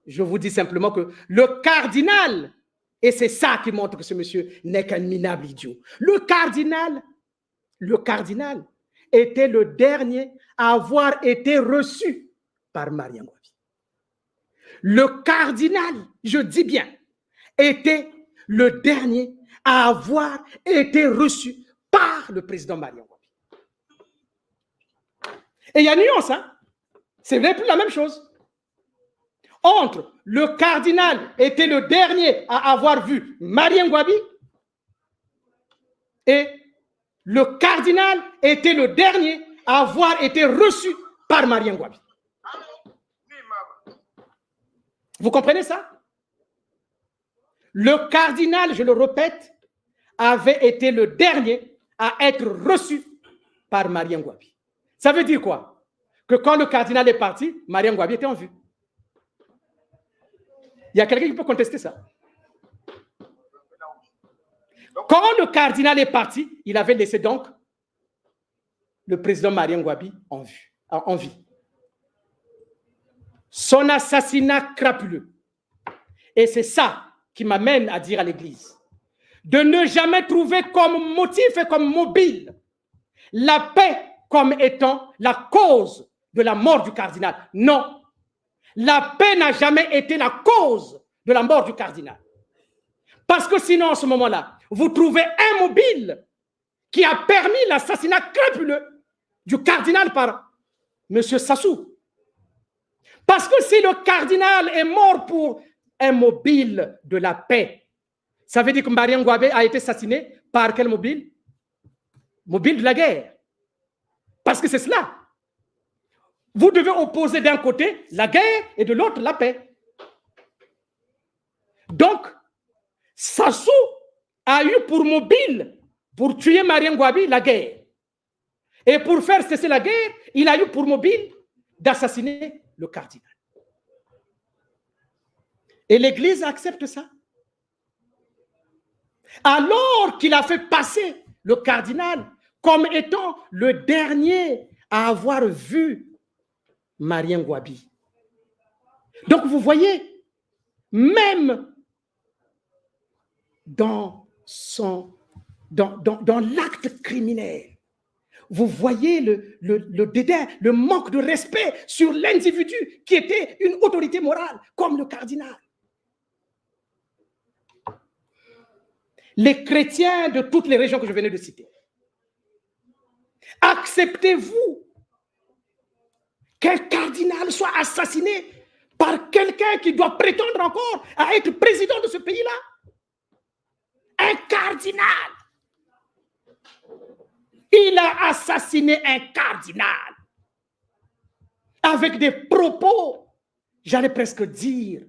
Speaker 3: Je vous dis simplement que le cardinal, et c'est ça qui montre que ce monsieur n'est qu'un minable idiot, le cardinal était le dernier à avoir été reçu par Marien Ngouabi. Le cardinal, je dis bien, était le dernier à avoir été reçu par le président Marien Ngouabi. Et il y a nuance, hein? C'est plus la même chose. Entre le cardinal était le dernier à avoir vu Marien Ngouabi et le cardinal était le dernier à avoir été reçu par Marien Ngouabi. Vous comprenez ça? Le cardinal, je le répète, avait été le dernier à être reçu par Marien Ngouabi. Ça veut dire quoi? Que quand le cardinal est parti, Marien Ngouabi était en vue. Il y a quelqu'un qui peut contester ça? Quand le cardinal est parti, il avait laissé donc le président Marien Ngouabi en vie. Son assassinat crapuleux. Et c'est ça qui m'amène à dire à l'Église de ne jamais trouver comme motif et comme mobile la paix comme étant la cause de la mort du cardinal. Non. La paix n'a jamais été la cause de la mort du cardinal. Parce que sinon, en ce moment-là, vous trouvez un mobile qui a permis l'assassinat crapuleux du cardinal par M. Sassou. Parce que si le cardinal est mort pour un mobile de la paix, ça veut dire que Marien Ngouabe a été assassiné par quel mobile? Mobile de la guerre. Parce que c'est cela. Vous devez opposer d'un côté la guerre et de l'autre la paix. Donc, Sassou a eu pour mobile, pour tuer Marien Ngouabe, la guerre. Et pour faire cesser la guerre, il a eu pour mobile d'assassiner le cardinal. Et l'Église accepte ça. Alors qu'il a fait passer le cardinal comme étant le dernier à avoir vu Marien Ngouabe. Donc vous voyez, même dans l'acte criminel, vous voyez le dédain, le manque de respect sur l'individu qui était une autorité morale comme le cardinal. Les chrétiens de toutes les régions que je venais de citer, acceptez-vous qu'un cardinal soit assassiné par quelqu'un qui doit prétendre encore à être président de ce pays-là? Un cardinal. Il a assassiné un cardinal avec des propos, j'allais presque dire,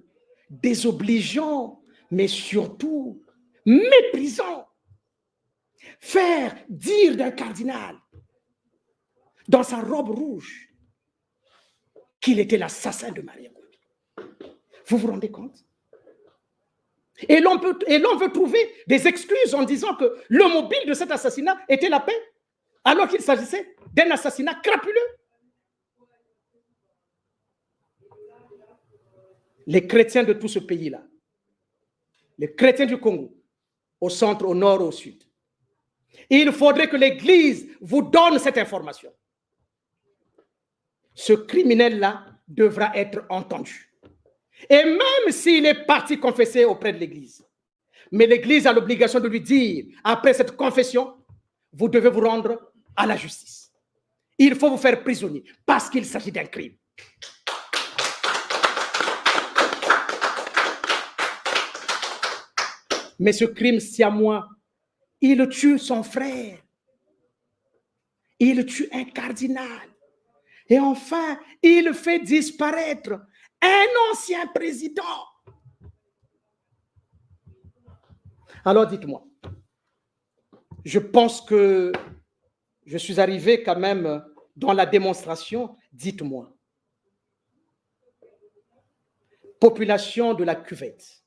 Speaker 3: désobligeants, mais surtout méprisants. Faire dire d'un cardinal dans sa robe rouge qu'il était l'assassin de Marien Ngouabe. Vous vous rendez compte? Et l'on veut trouver des excuses en disant que le mobile de cet assassinat était la paix, alors qu'il s'agissait d'un assassinat crapuleux. Les chrétiens de tout ce pays-là, les chrétiens du Congo, au centre, au nord, au sud, il faudrait que l'Église vous donne cette information. Ce criminel-là devra être entendu. Et même s'il est parti confesser auprès de l'Église, mais l'Église a l'obligation de lui dire, après cette confession, vous devez vous rendre à la justice. Il faut vous faire prisonnier parce qu'il s'agit d'un crime. Mais ce crime siamois, il tue son frère. Il tue un cardinal. Et enfin, il fait disparaître un ancien président. Alors dites-moi, je pense que je suis arrivé quand même dans la démonstration. Dites-moi, population de la cuvette,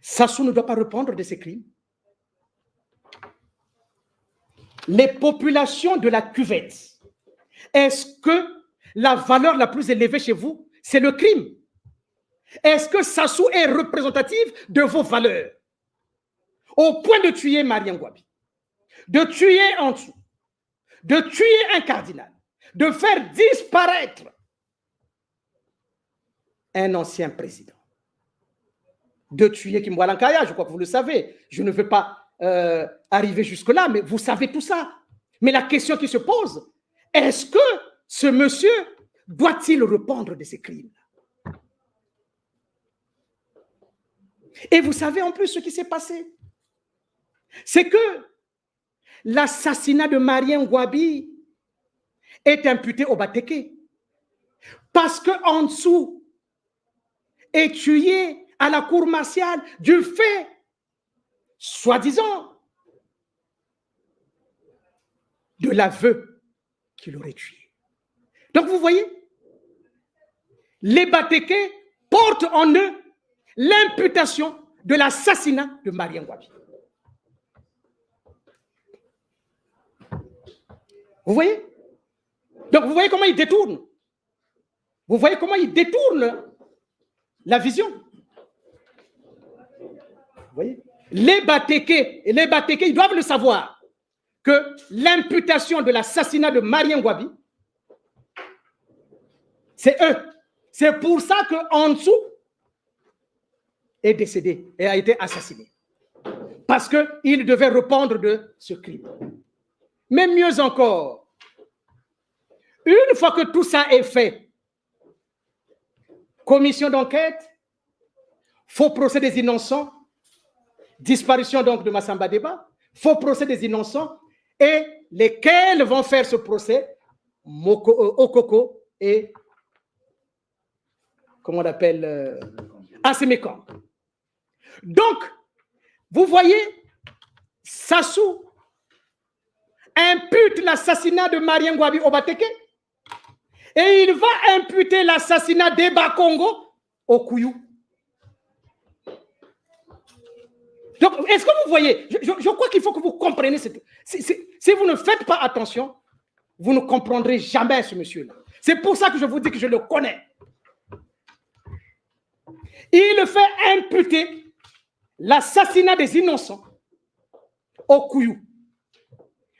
Speaker 3: Sassou ne doit pas répondre de ses crimes. Les populations de la cuvette, est-ce que la valeur la plus élevée chez vous, c'est le crime? Est-ce que Sassou est représentatif de vos valeurs? Au point de tuer Marien Ngouabe, de tuer Ansou, de tuer un cardinal, de faire disparaître un ancien président, de tuer Kimwala Nkaya, je crois que vous le savez. Je ne veux pas arriver jusque-là, mais vous savez tout ça. Mais la question qui se pose, est-ce que ce monsieur doit-il répondre de ses crimes? Et vous savez en plus ce qui s'est passé, c'est que l'assassinat de Marien Ngouabe est imputé au Bateke parce que Ansou est tué à la cour martiale du fait, soi-disant, de l'aveu qu'il aurait tué. Donc vous voyez, les Bateke portent en eux l'imputation de l'assassinat de Marien Ngouabe. Vous voyez? Donc vous voyez comment ils détournent. Vous voyez comment ils détournent la vision. Vous voyez? Les Bateke, ils doivent le savoir, que l'imputation de l'assassinat de Marien Ngouabe, c'est eux. C'est pour ça que Ansou est décédé et a été assassiné. Parce qu'il devait répondre de ce crime. Mais mieux encore, une fois que tout ça est fait, commission d'enquête, faux procès des innocents, disparition donc de Massamba Deba, faux procès des innocents, et lesquels vont faire ce procès, Okoko et, comment on appelle, Assemekan. Donc, vous voyez, Sassou impute l'assassinat de Marien Ngouabi Obateke et il va imputer l'assassinat d'Eba Congo au Kouyou. Donc, est-ce que vous voyez, je crois qu'il faut que vous compreniez. Si vous ne faites pas attention, vous ne comprendrez jamais ce monsieur-là. C'est pour ça que je vous dis que je le connais. Il fait imputer l'assassinat des innocents au Kouyou.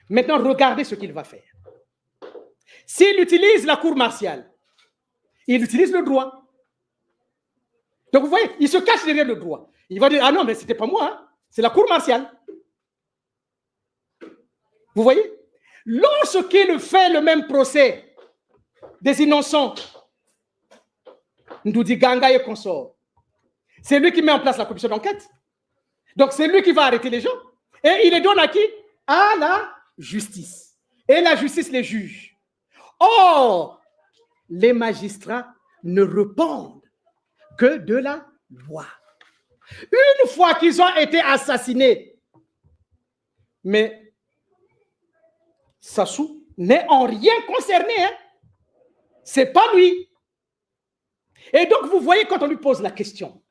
Speaker 3: Maintenant, regardez ce qu'il va faire. S'il utilise la cour martiale, il utilise le droit. Donc, vous voyez, il se cache derrière le droit. Il va dire, ah non, mais ce n'était pas moi, hein, c'est la cour martiale. Vous voyez? Lorsqu'il fait le même procès des innocents, Ndoudi Ganga et consorts, c'est lui qui met en place la commission d'enquête. Donc, c'est lui qui va arrêter les gens. Et il les donne à qui? À la justice. Et la justice les juge. Or, les magistrats ne répondent que de la loi. Une fois qu'ils ont été assassinés, mais Sassou n'est en rien concerné. Hein? C'est pas lui. Et donc, vous voyez, quand on lui pose la question,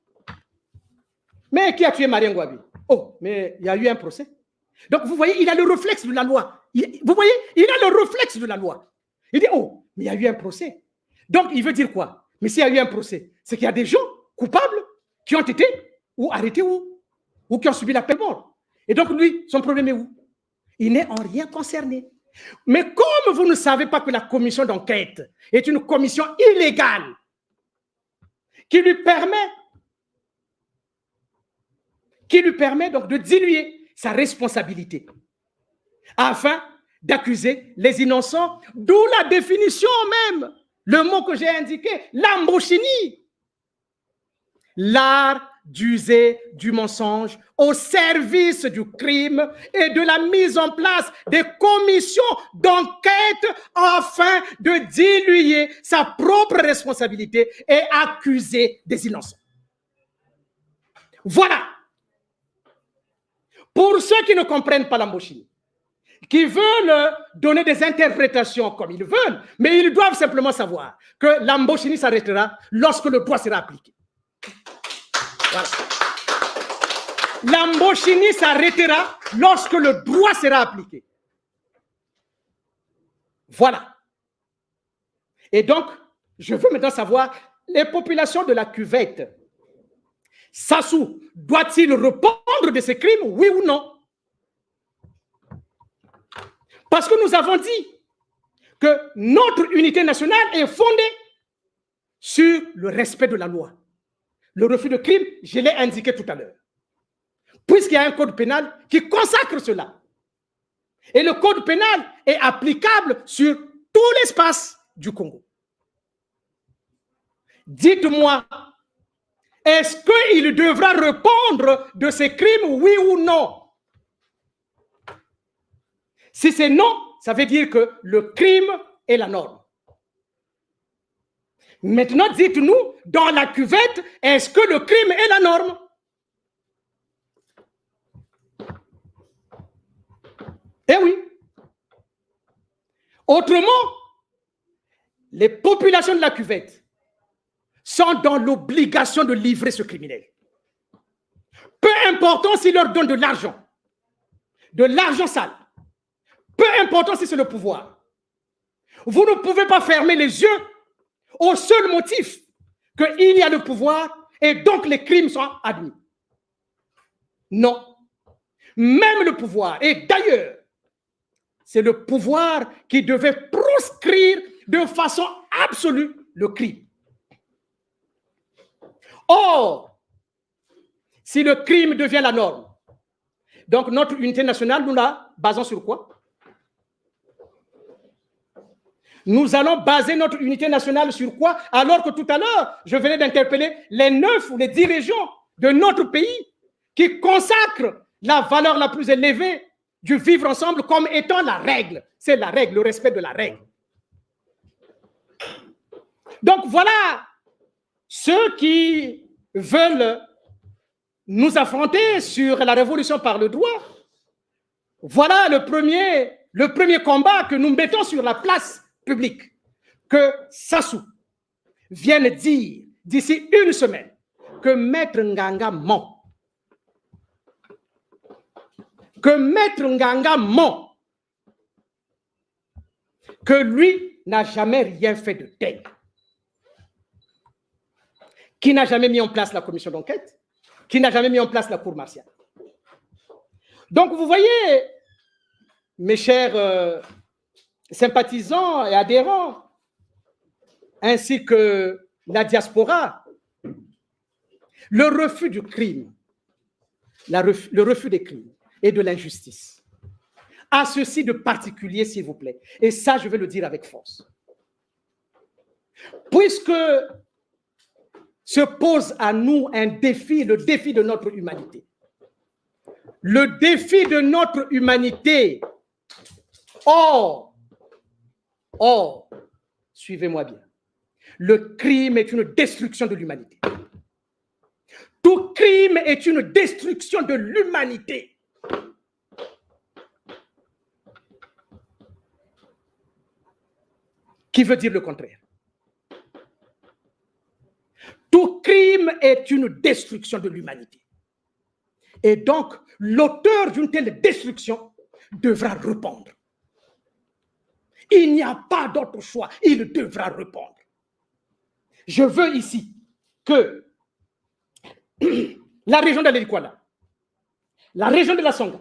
Speaker 3: mais qui a tué Marien Ngouabi? Oh, mais il y a eu un procès. Donc, vous voyez, il a le réflexe de la loi. Vous voyez, il a le réflexe de la loi. Il dit, oh, mais il y a eu un procès. Donc, il veut dire quoi? Mais s'il y a eu un procès, c'est qu'il y a des gens coupables qui ont été ou arrêtés ou qui ont subi la peine de mort. Et donc, lui, son problème est où? Il n'est en rien concerné. Mais comme vous ne savez pas que la commission d'enquête est une commission illégale qui lui permet donc de diluer sa responsabilité afin d'accuser les innocents, d'où la définition même, le mot que j'ai indiqué, l'ambochini, l'art d'user du mensonge au service du crime et de la mise en place des commissions d'enquête afin de diluer sa propre responsabilité et accuser des innocents. Voilà. Pour ceux qui ne comprennent pas l'ambochini, qui veulent donner des interprétations comme ils veulent, mais ils doivent simplement savoir que l'ambochini s'arrêtera lorsque le droit sera appliqué. Voilà. L'ambochini s'arrêtera lorsque le droit sera appliqué. Voilà. Et donc, je veux maintenant savoir, les populations de la cuvette, Sassou doit-il répondre de ces crimes, oui ou non? Parce que nous avons dit que notre unité nationale est fondée sur le respect de la loi. Le refus de crime, je l'ai indiqué tout à l'heure. Puisqu'il y a un code pénal qui consacre cela. Et le code pénal est applicable sur tout l'espace du Congo. Dites-moi, est-ce qu'il devra répondre de ces crimes, oui ou non? Si c'est non, ça veut dire que le crime est la norme. Maintenant, dites-nous, dans la cuvette, est-ce que le crime est la norme? Eh oui. Autrement, les populations de la cuvette sont dans l'obligation de livrer ce criminel. Peu importe s'il leur donne de l'argent sale, peu importe si c'est le pouvoir. Vous ne pouvez pas fermer les yeux au seul motif qu'il y a le pouvoir et donc les crimes sont admis. Non. Même le pouvoir, et d'ailleurs, c'est le pouvoir qui devait proscrire de façon absolue le crime. Or, si le crime devient la norme, donc notre unité nationale, nous la basons sur quoi? Nous allons baser notre unité nationale sur quoi? Alors que tout à l'heure, je venais d'interpeller les 9 ou les 10 régions de notre pays qui consacrent la valeur la plus élevée du vivre ensemble comme étant la règle. C'est la règle, le respect de la règle. Donc voilà ceux qui veulent nous affronter sur la révolution par le droit. Voilà le premier combat que nous mettons sur la place publique. Que Sassou vienne dire d'ici une semaine que Maître Nganga ment. Que Maître Nganga ment. Que lui n'a jamais rien fait de tel. Qui n'a jamais mis en place la commission d'enquête, qui n'a jamais mis en place la cour martiale. Donc, vous voyez, mes chers sympathisants et adhérents, ainsi que la diaspora, le refus du crime, le refus des crimes et de l'injustice a ceci de particulier, s'il vous plaît, et ça, je vais le dire avec force. Puisque se pose à nous un défi, le défi de notre humanité. Le défi de notre humanité. Or, suivez-moi bien, le crime est une destruction de l'humanité. Tout crime est une destruction de l'humanité. Qui veut dire le contraire? Tout crime est une destruction de l'humanité. Et donc, l'auteur d'une telle destruction devra répondre. Il n'y a pas d'autre choix. Il devra répondre. Je veux ici que la région de l'Elikwala, la région de la Songa,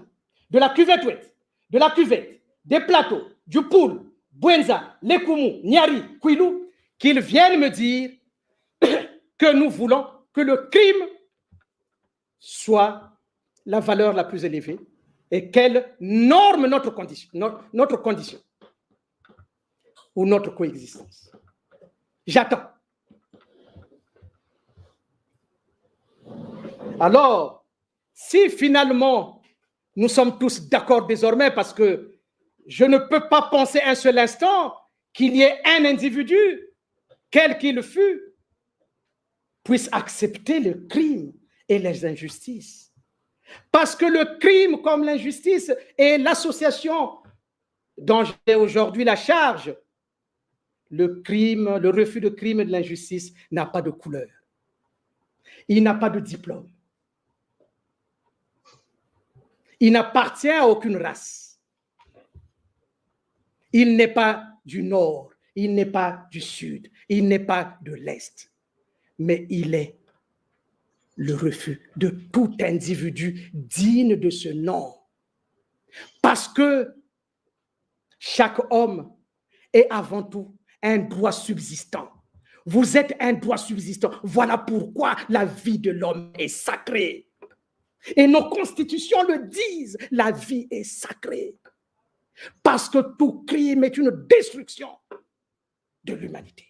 Speaker 3: de la cuvette ouest, de la cuvette, des plateaux, du Poul, Bouenza, Lekumu, Niari, Kouilou, qu'ils viennent me dire que nous voulons que le crime soit la valeur la plus élevée et qu'elle norme notre condition ou notre coexistence. J'attends. Alors, si finalement nous sommes tous d'accord désormais, parce que je ne peux pas penser un seul instant qu'il y ait un individu, quel qu'il fût, puisse accepter le crime et les injustices. Parce que le crime comme l'injustice et l'association dont j'ai aujourd'hui la charge, le crime, le refus de crime et de l'injustice n'a pas de couleur. Il n'a pas de diplôme. Il n'appartient à aucune race. Il n'est pas du nord, il n'est pas du sud, il n'est pas de l'est. Mais il est le refus de tout individu digne de ce nom. Parce que chaque homme est avant tout un droit subsistant. Vous êtes un droit subsistant. Voilà pourquoi la vie de l'homme est sacrée. Et nos constitutions le disent, la vie est sacrée. Parce que tout crime est une destruction de l'humanité.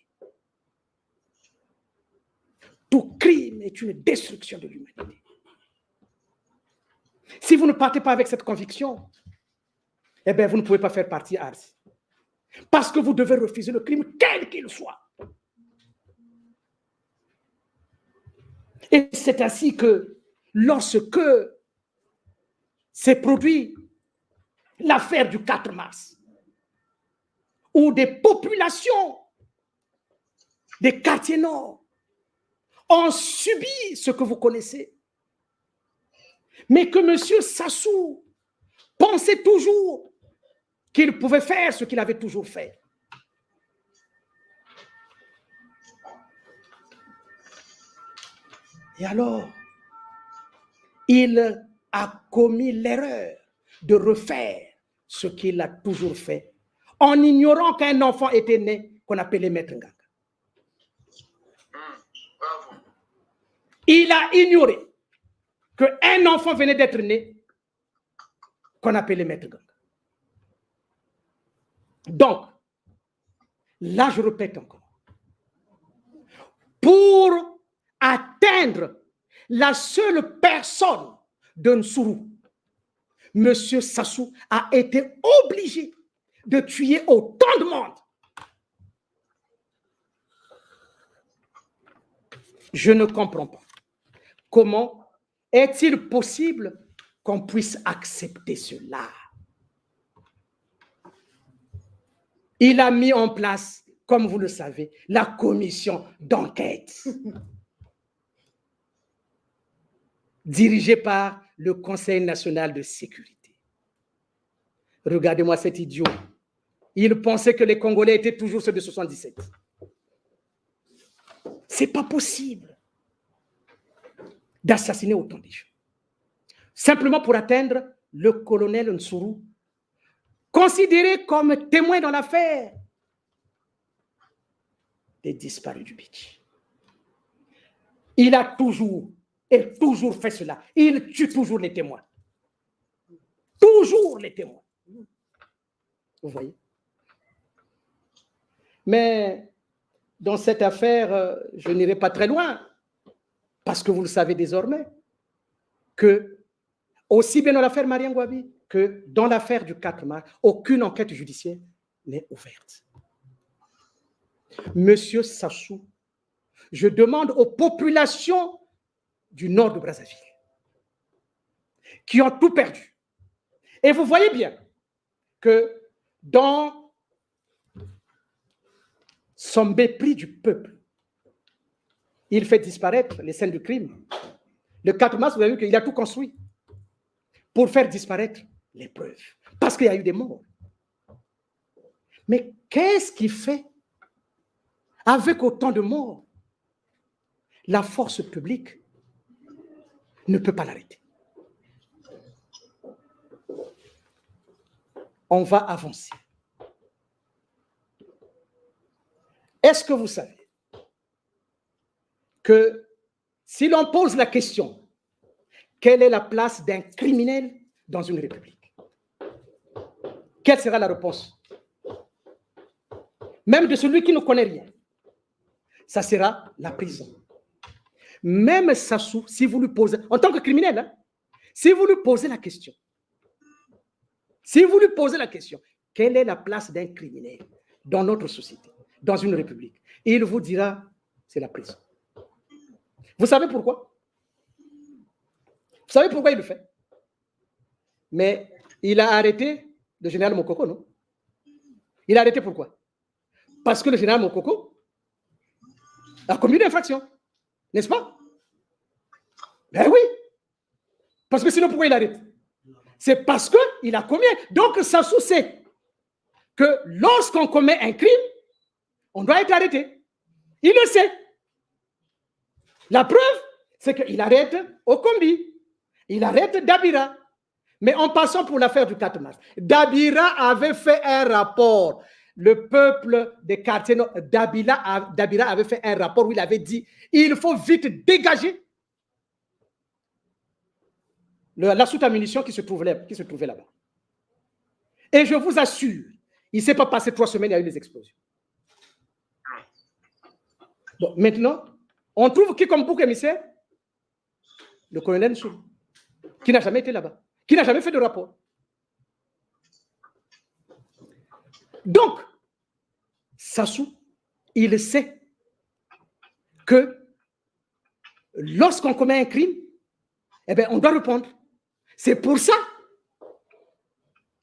Speaker 3: Tout crime est une destruction de l'humanité. Si vous ne partez pas avec cette conviction, eh bien, vous ne pouvez pas faire partie Ars. Parce que vous devez refuser le crime, quel qu'il soit. Et c'est ainsi que, lorsque s'est produit l'affaire du 4 mars, où des populations des quartiers nord ont subi ce que vous connaissez, mais que M. Sassou pensait toujours qu'il pouvait faire ce qu'il avait toujours fait. Et alors, il a commis l'erreur de refaire ce qu'il a toujours fait, en ignorant qu'un enfant était né qu'on appelait Maître Nganga. Il a ignoré qu'un enfant venait d'être né qu'on appelait Maître Nganga. Donc, Là, je répète encore. Pour atteindre la seule personne de Nsuru, M. Sassou a été obligé de tuer autant de monde. Je ne comprends pas. Comment est-il possible qu'on puisse accepter cela? Il a mis en place, comme vous le savez, la commission d'enquête dirigée par le Conseil national de sécurité. Regardez-moi cet idiot. Il pensait que les Congolais étaient toujours ceux de 77. C'est pas possible d'assassiner autant de gens. Simplement pour atteindre le colonel Nsuru, considéré comme témoin dans l'affaire des disparus du Beach. Il a toujours et toujours fait cela. Il tue toujours les témoins. Toujours les témoins. Vous voyez? Mais dans cette affaire, je n'irai pas très loin, parce que vous le savez désormais, que aussi bien dans l'affaire Marien Ngouabi que dans l'affaire du 4 mars, aucune enquête judiciaire n'est ouverte. Monsieur Sassou, je demande aux populations du nord de Brazzaville qui ont tout perdu. Et vous voyez bien que dans son mépris du peuple, il fait disparaître les scènes du crime. Le 4 mars, vous avez vu qu'il a tout construit pour faire disparaître les preuves, parce qu'il y a eu des morts. Mais qu'est-ce qui fait, avec autant de morts, la force publique ne peut pas l'arrêter? On va avancer. Est-ce que vous savez que si l'on pose la question, quelle est la place d'un criminel dans une république? Quelle sera la réponse? Même de celui qui ne connaît rien. Ça sera la prison. Même Sassou, si vous lui posez, en tant que criminel, hein, si vous lui posez la question, quelle est la place d'un criminel dans notre société, dans une république? Et il vous dira, c'est la prison. Vous savez pourquoi? Vous savez pourquoi il le fait? Mais il a arrêté le général Mokoko, non? Il a arrêté pourquoi? Parce que le général Mokoko a commis une infraction, n'est-ce pas? Ben oui. Parce que sinon, pourquoi il arrête? C'est parce qu'il a commis. Donc, Sassou sait que lorsqu'on commet un crime, on doit être arrêté. Il le sait. La preuve, c'est qu'il arrête Okombi. Il arrête Dabira. Mais en passant pour l'affaire du 4 mars, Dabira avait fait un rapport. Le peuple des quartiers, Dabira avait fait un rapport où il avait dit il faut vite dégager la soute à munitions qui se trouvait là-bas. Et je vous assure, il ne s'est pas passé 3 semaines, il y a eu les explosions. Bon, maintenant, on trouve qui comme bouc émissaire? Le colonel Nsuru, qui n'a jamais été là-bas, qui n'a jamais fait de rapport. Donc, Sassou, il sait que lorsqu'on commet un crime, eh bien, on doit répondre. C'est pour ça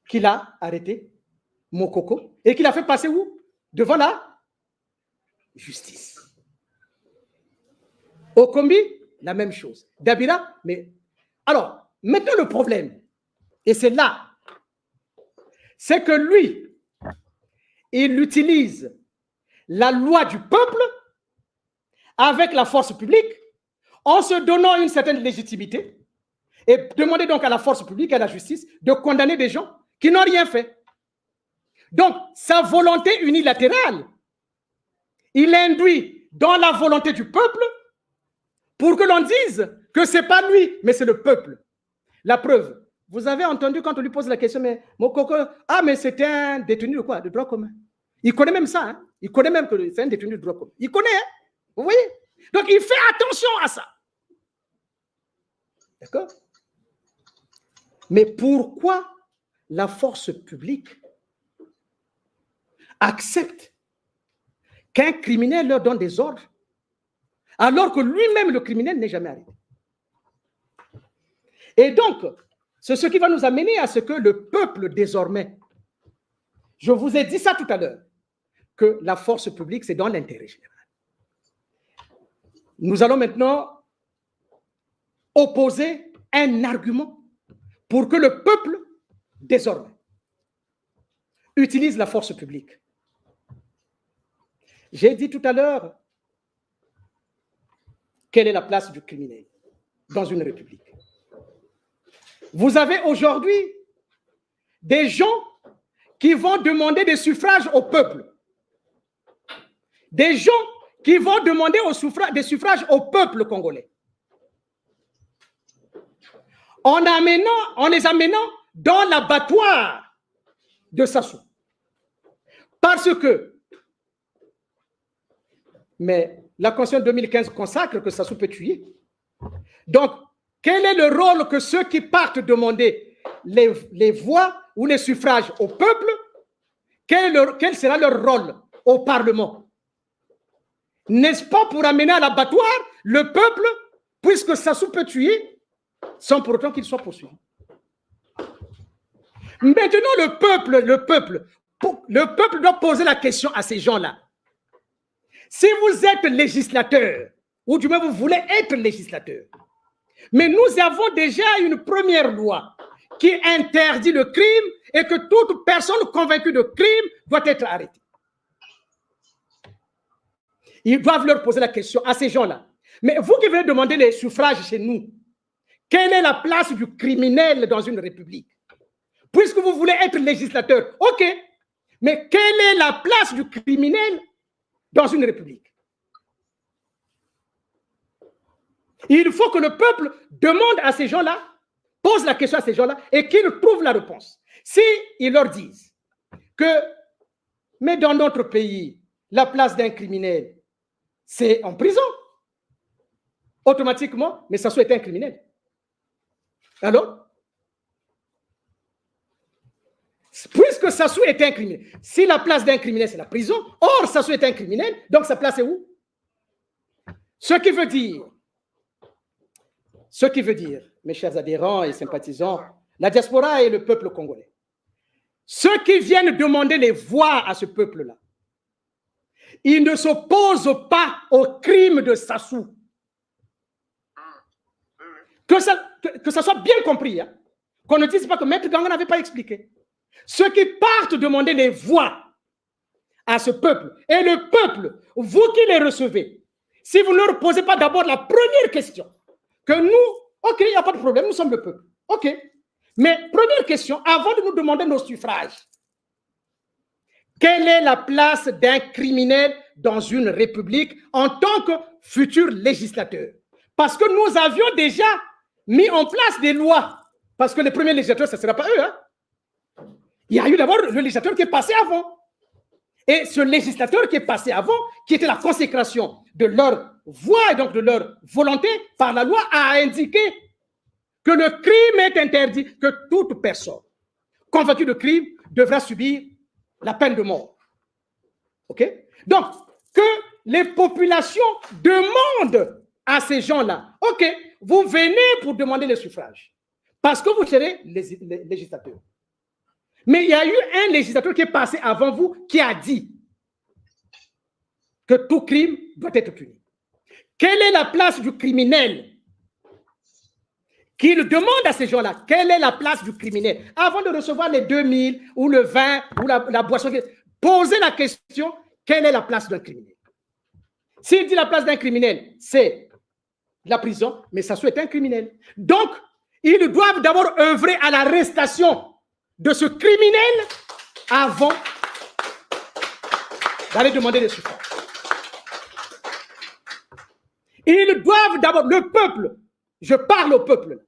Speaker 3: qu'il a arrêté Mokoko et qu'il a fait passer où? Devant la justice. Okombi, la même chose. Dabira, mais... Alors, maintenant le problème, et c'est là, c'est que lui, il utilise la loi du peuple avec la force publique en se donnant une certaine légitimité et demander donc à la force publique et à la justice de condamner des gens qui n'ont rien fait. Donc, sa volonté unilatérale, il induit dans la volonté du peuple pour que l'on dise que ce n'est pas lui, mais c'est le peuple. La preuve, vous avez entendu quand on lui pose la question, mais Mokoko, ah, mais c'était un détenu de quoi? De droit commun. Il connaît même ça, hein? Il connaît même que c'est un détenu de droit commun. Il connaît, hein? Vous voyez? Donc, il fait attention à ça. D'accord? Mais pourquoi la force publique accepte qu'un criminel leur donne des ordres alors que lui-même, le criminel, n'est jamais arrêté? Et donc, c'est ce qui va nous amener à ce que le peuple, désormais, je vous ai dit ça tout à l'heure, que la force publique, c'est dans l'intérêt général. Nous allons maintenant opposer un argument pour que le peuple, désormais, utilise la force publique. J'ai dit tout à l'heure, quelle est la place du criminel dans une république? Vous avez aujourd'hui des gens qui vont demander des suffrages au peuple. Des gens qui vont demander des suffrages au peuple congolais. En les amenant dans l'abattoir de Sassou. Parce que, mais la Constitution de 2015 consacre que Sassou peut tuer. Donc, quel est le rôle que ceux qui partent demander les voix ou les suffrages au peuple, quel sera leur rôle au Parlement? N'est-ce pas pour amener à l'abattoir le peuple, puisque Sassou peut tuer, sans pour autant qu'il soit poursuivi? Maintenant, le peuple doit poser la question à ces gens-là. Si vous êtes législateur, ou du moins vous voulez être législateur, mais nous avons déjà une première loi qui interdit le crime et que toute personne convaincue de crime doit être arrêtée. Ils doivent leur poser la question à ces gens-là. Mais vous qui venez demander les suffrages chez nous, quelle est la place du criminel dans une république? Puisque vous voulez être législateur, ok, mais quelle est la place du criminel dans une république? Il faut que le peuple demande à ces gens-là, pose la question à ces gens-là et qu'ils trouvent la réponse. Si ils leur disent que, mais dans notre pays, la place d'un criminel, c'est en prison, automatiquement, mais Sassou est un criminel. Alors, puisque Sassou est un criminel, si la place d'un criminel, c'est la prison, or Sassou est un criminel, donc sa place est où? Ce qui veut dire, mes chers adhérents et sympathisants, la diaspora et le peuple congolais, ceux qui viennent demander les voix à ce peuple-là, ils ne s'opposent pas au crime de Sassou. Que ça soit bien compris, hein? Qu'on ne dise pas que Maître Ganga n'avait pas expliqué. Ceux qui partent demander les voix à ce peuple, et le peuple, vous qui les recevez, si vous ne leur posez pas d'abord la première question, que nous, ok, il n'y a pas de problème, nous sommes le peuple, ok, mais première question, avant de nous demander nos suffrages, quelle est la place d'un criminel dans une république en tant que futur législateur? Parce que nous avions déjà mis en place des lois, parce que les premiers législateurs, ce ne sera pas eux, hein? Il y a eu d'abord le législateur qui est passé avant. Et ce législateur qui est passé avant, qui était la consécration de leur voix et donc de leur volonté par la loi, a indiqué que le crime est interdit, que toute personne convaincue de crime devra subir la peine de mort. OK? Donc, que les populations demandent à ces gens-là, OK, vous venez pour demander le suffrage, parce que vous serez les législateurs. Mais il y a eu un législateur qui est passé avant vous qui a dit que tout crime doit être puni. Quelle est la place du criminel? Qu'il demande à ces gens-là, quelle est la place du criminel? Avant de recevoir les 2000 ou le vin ou la boisson, posez la question, quelle est la place d'un criminel? S'il dit la place d'un criminel, c'est la prison, mais Sassou est un criminel. Donc, ils doivent d'abord œuvrer à l'arrestation de ce criminel avant d'aller demander des suffrages. Ils doivent d'abord, le peuple, je parle au peuple,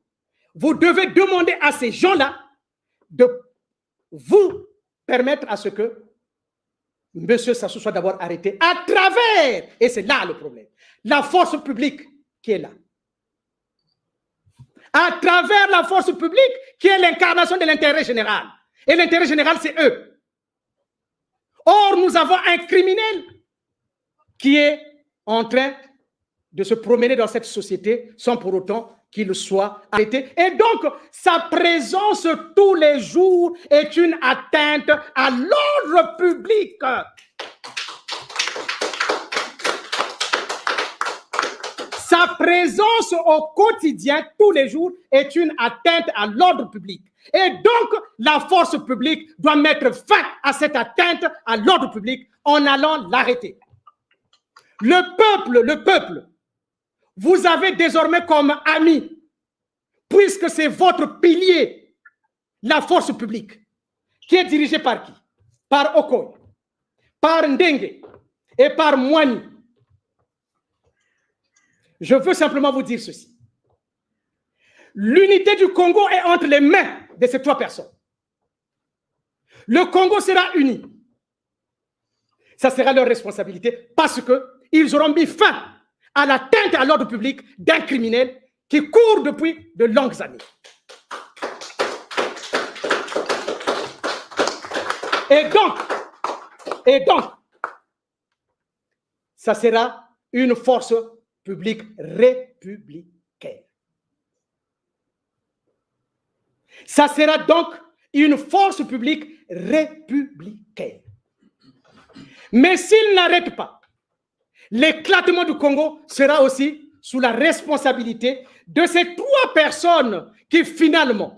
Speaker 3: vous devez demander à ces gens-là de vous permettre à ce que M. Sassou soit d'abord arrêté à travers, et c'est là le problème, la force publique qui est là. À travers la force publique qui est l'incarnation de l'intérêt général. Et l'intérêt général, c'est eux. Or, nous avons un criminel qui est en train de se promener dans cette société sans pour autant qu'il soit arrêté. Et donc, sa présence tous les jours est une atteinte à l'ordre public. Sa présence au quotidien, tous les jours, est une atteinte à l'ordre public. Et donc, la force publique doit mettre fin à cette atteinte à l'ordre public en allant l'arrêter. Le peuple, vous avez désormais comme ami, puisque c'est votre pilier, la force publique, qui est dirigée par qui? Par Okoye, par Ndengue et par Moigny. Je veux simplement vous dire ceci. L'unité du Congo est entre les mains de ces trois personnes. Le Congo sera uni. Ça sera leur responsabilité parce qu'ils auront mis fin à l'atteinte à l'ordre public d'un criminel qui court depuis de longues années. Et donc, ça sera une force publique républicaine. Ça sera donc une force publique républicaine. Mais s'il n'arrête pas, l'éclatement du Congo sera aussi sous la responsabilité de ces trois personnes qui finalement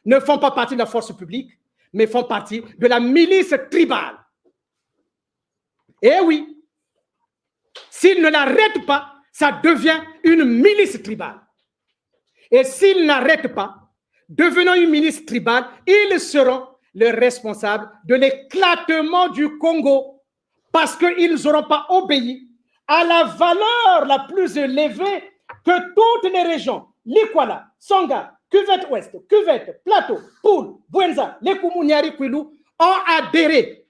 Speaker 3: ne font pas partie de la force publique, mais font partie de la milice tribale. Et oui, s'il ne l'arrête pas, ça devient une milice tribale. Et s'ils n'arrêtent pas, devenant une milice tribale, ils seront les responsables de l'éclatement du Congo parce qu'ils n'auront pas obéi à la valeur la plus élevée que toutes les régions, Likwala, Songa, Cuvette Ouest, Cuvette, Plateau, Poul, Bouenza, Lekumunyari, Kwilu, ont adhéré.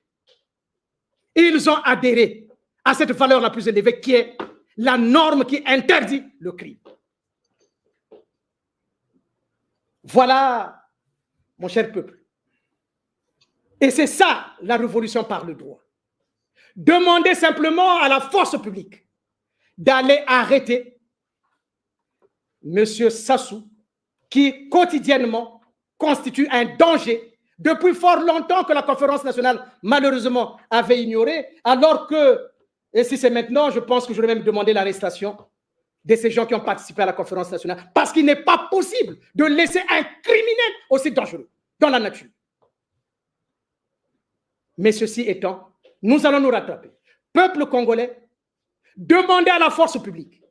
Speaker 3: Ils ont adhéré à cette valeur la plus élevée qui est la norme qui interdit le crime. Voilà, mon cher peuple. Et c'est ça, la révolution par le droit. Demandez simplement à la force publique d'aller arrêter M. Sassou, qui quotidiennement constitue un danger depuis fort longtemps que la conférence nationale, malheureusement, avait ignoré, alors que, et si c'est maintenant, je pense que j'aurais même demandé l'arrestation de ces gens qui ont participé à la conférence nationale, parce qu'il n'est pas possible de laisser un criminel aussi dangereux dans la nature. Mais ceci étant, nous allons nous rattraper. Peuple congolais, demandez à la force publique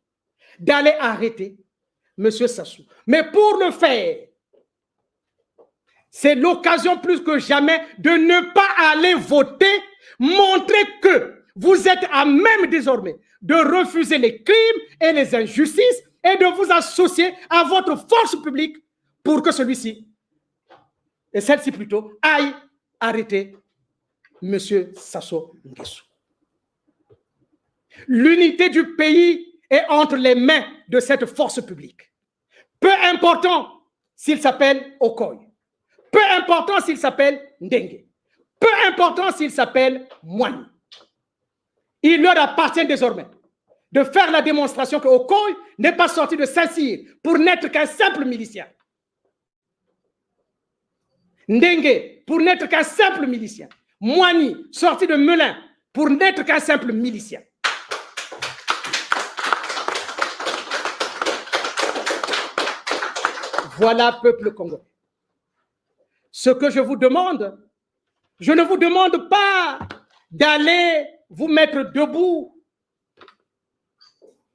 Speaker 3: d'aller arrêter M. Sassou. Mais pour le faire, c'est l'occasion plus que jamais de ne pas aller voter, montrer que vous êtes à même désormais de refuser les crimes et les injustices et de vous associer à votre force publique pour que celui-ci, et celle-ci plutôt, aille arrêter M. Sassou Nguesso. L'unité du pays est entre les mains de cette force publique. Peu important s'il s'appelle Okoye, peu important s'il s'appelle Ndengue, peu important s'il s'appelle Moigny. Il leur appartient désormais de faire la démonstration que Okoye n'est pas sorti de Saint-Cyr pour n'être qu'un simple milicien. Ndengue pour n'être qu'un simple milicien. Moigny sorti de Melun pour n'être qu'un simple milicien. Voilà, peuple congolais. Ce que je vous demande, je ne vous demande pas d'aller vous mettre debout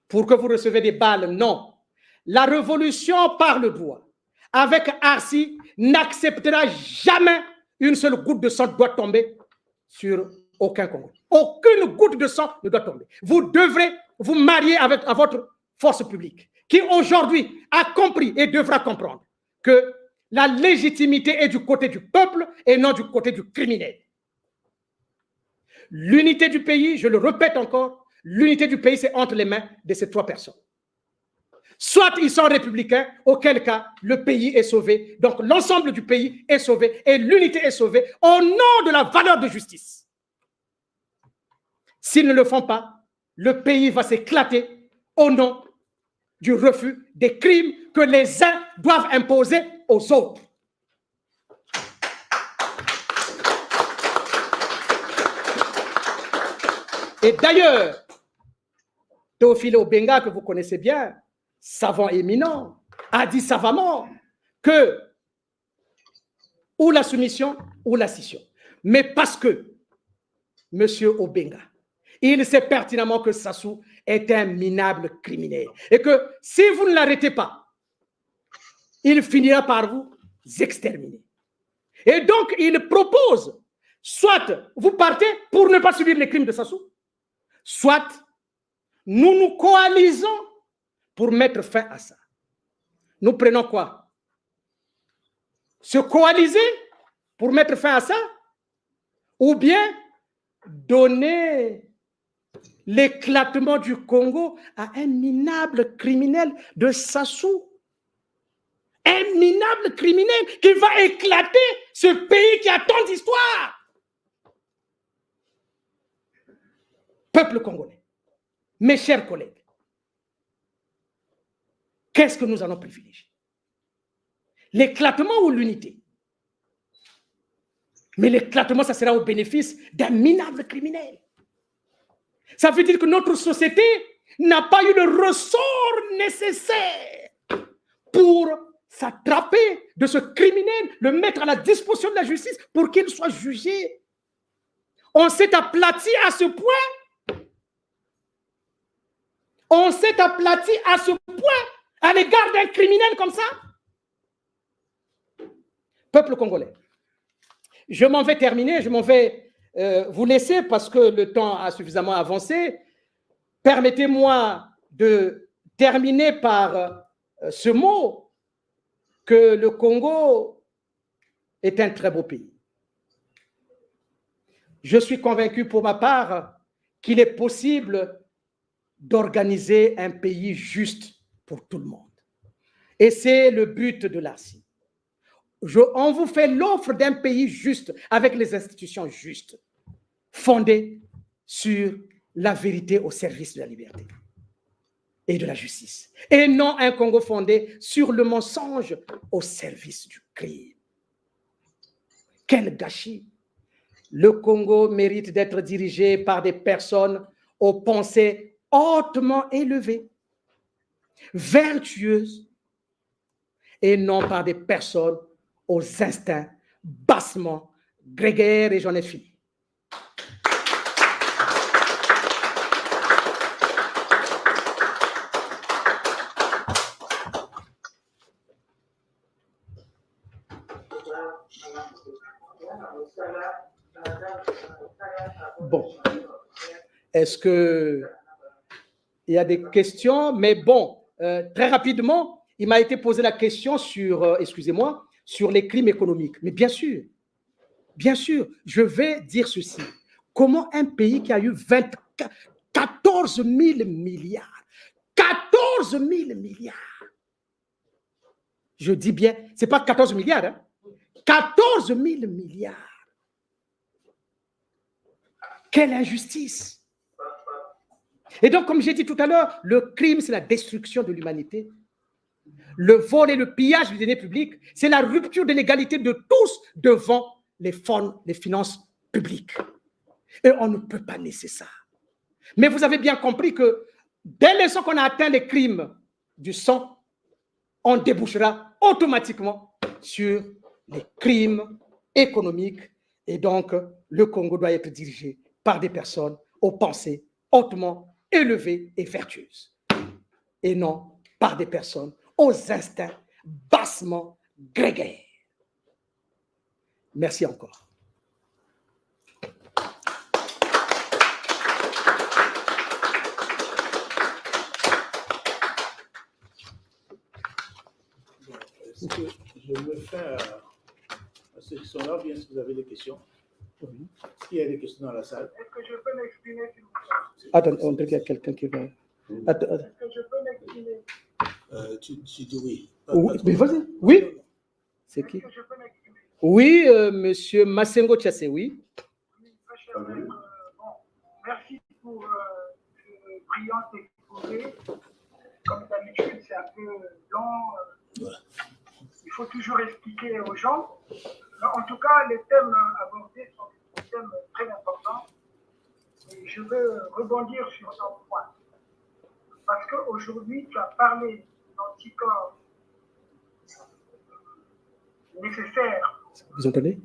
Speaker 3: pour que vous recevez des balles. Non. La révolution par le droit, avec Arsi, n'acceptera jamais une seule goutte de sang doit tomber sur aucun Congolais. Aucune goutte de sang ne doit tomber. Vous devrez vous marier à votre force publique, qui aujourd'hui a compris et devra comprendre que la légitimité est du côté du peuple et non du côté du criminel. L'unité du pays, je le répète encore, l'unité du pays, c'est entre les mains de ces trois personnes. Soit ils sont républicains, auquel cas le pays est sauvé. Donc l'ensemble du pays est sauvé et l'unité est sauvée au nom de la valeur de justice. S'ils ne le font pas, le pays va s'éclater au nom du refus des crimes que les uns doivent imposer aux autres. Et d'ailleurs, Théophile Obenga, que vous connaissez bien, savant éminent, a dit savamment que ou la soumission ou la scission. Mais parce que M. Obenga, il sait pertinemment que Sassou est un minable criminel et que si vous ne l'arrêtez pas, il finira par vous exterminer. Et donc, il propose, soit vous partez pour ne pas subir les crimes de Sassou, soit nous nous coalisons pour mettre fin à ça. Nous prenons quoi? Se coaliser pour mettre fin à ça? Ou bien donner l'éclatement du Congo à un minable criminel de Sassou? Un minable criminel qui va éclater ce pays qui a tant d'histoire. Peuple congolais, mes chers collègues, qu'est-ce que nous allons privilégier? L'éclatement ou l'unité? Mais l'éclatement, ça sera au bénéfice d'un minable criminel. Ça veut dire que notre société n'a pas eu le ressort nécessaire pour s'attraper de ce criminel, le mettre à la disposition de la justice pour qu'il soit jugé. On s'est aplati à ce point. On s'est aplati à ce point à l'égard d'un criminel comme ça. Peuple congolais, je m'en vais terminer, je m'en vais vous laisser parce que le temps a suffisamment avancé. Permettez-moi de terminer par ce mot que le Congo est un très beau pays. Je suis convaincu pour ma part qu'il est possible d'organiser un pays juste pour tout le monde. Et c'est le but de l'ARCI. On vous fait l'offre d'un pays juste, avec les institutions justes, fondées sur la vérité au service de la liberté et de la justice. Et non un Congo fondé sur le mensonge au service du crime. Quel gâchis! Le Congo mérite d'être dirigé par des personnes aux pensées hautement élevées, vertueuses, et non par des personnes aux instincts bassement grégaires, et j'en ai fini. Bon, est-ce qu'il y a des questions? Mais bon, très rapidement, il m'a été posé la question sur, excusez-moi, sur les crimes économiques. Mais bien sûr, je vais dire ceci. Comment un pays qui a eu 14 000 milliards, 14 000 milliards, je dis bien, ce n'est pas 14 milliards, hein, 14 000 milliards. Quelle injustice! Et donc, comme j'ai dit tout à l'heure, le crime, c'est la destruction de l'humanité. Le vol et le pillage du denier public, c'est la rupture de l'égalité de tous devant les finances publiques. Et on ne peut pas laisser ça. Mais vous avez bien compris que dès l'instant qu'on a atteint les crimes du sang, on débouchera automatiquement sur les crimes économiques. Et donc, le Congo doit être dirigé par des personnes aux pensées hautement élevées et vertueuses. Et non par des personnes aux instincts bassement grégaires. Merci encore.
Speaker 1: Est-ce que je me fais à ceux qui sont là, bien si vous avez des questions. Est-ce qu'il y a des questions dans la salle?
Speaker 4: que je peux m'exprimer, s'il vous plaît?
Speaker 3: Attends, on dirait qu'il y a quelqu'un qui va. Attends.
Speaker 4: Est-ce que je peux m'exprimer?
Speaker 1: Tu dis oui.
Speaker 3: Oui, mais vas-y. Oui. C'est qui?
Speaker 4: Est-ce que je peux m'exprimer?
Speaker 3: Oui, monsieur Massengo Tchassé, oui.
Speaker 4: Oui, très cher maître. Bon, merci pour ce brillant exposé. Comme d'habitude, c'est un peu long.
Speaker 1: Voilà.
Speaker 4: Il faut toujours expliquer aux gens. En tout cas, les thèmes abordés sont des thèmes très importants. Et je veux rebondir sur un point. Parce qu'aujourd'hui, tu as parlé d'anticorps nécessaires.
Speaker 3: Vous entendez?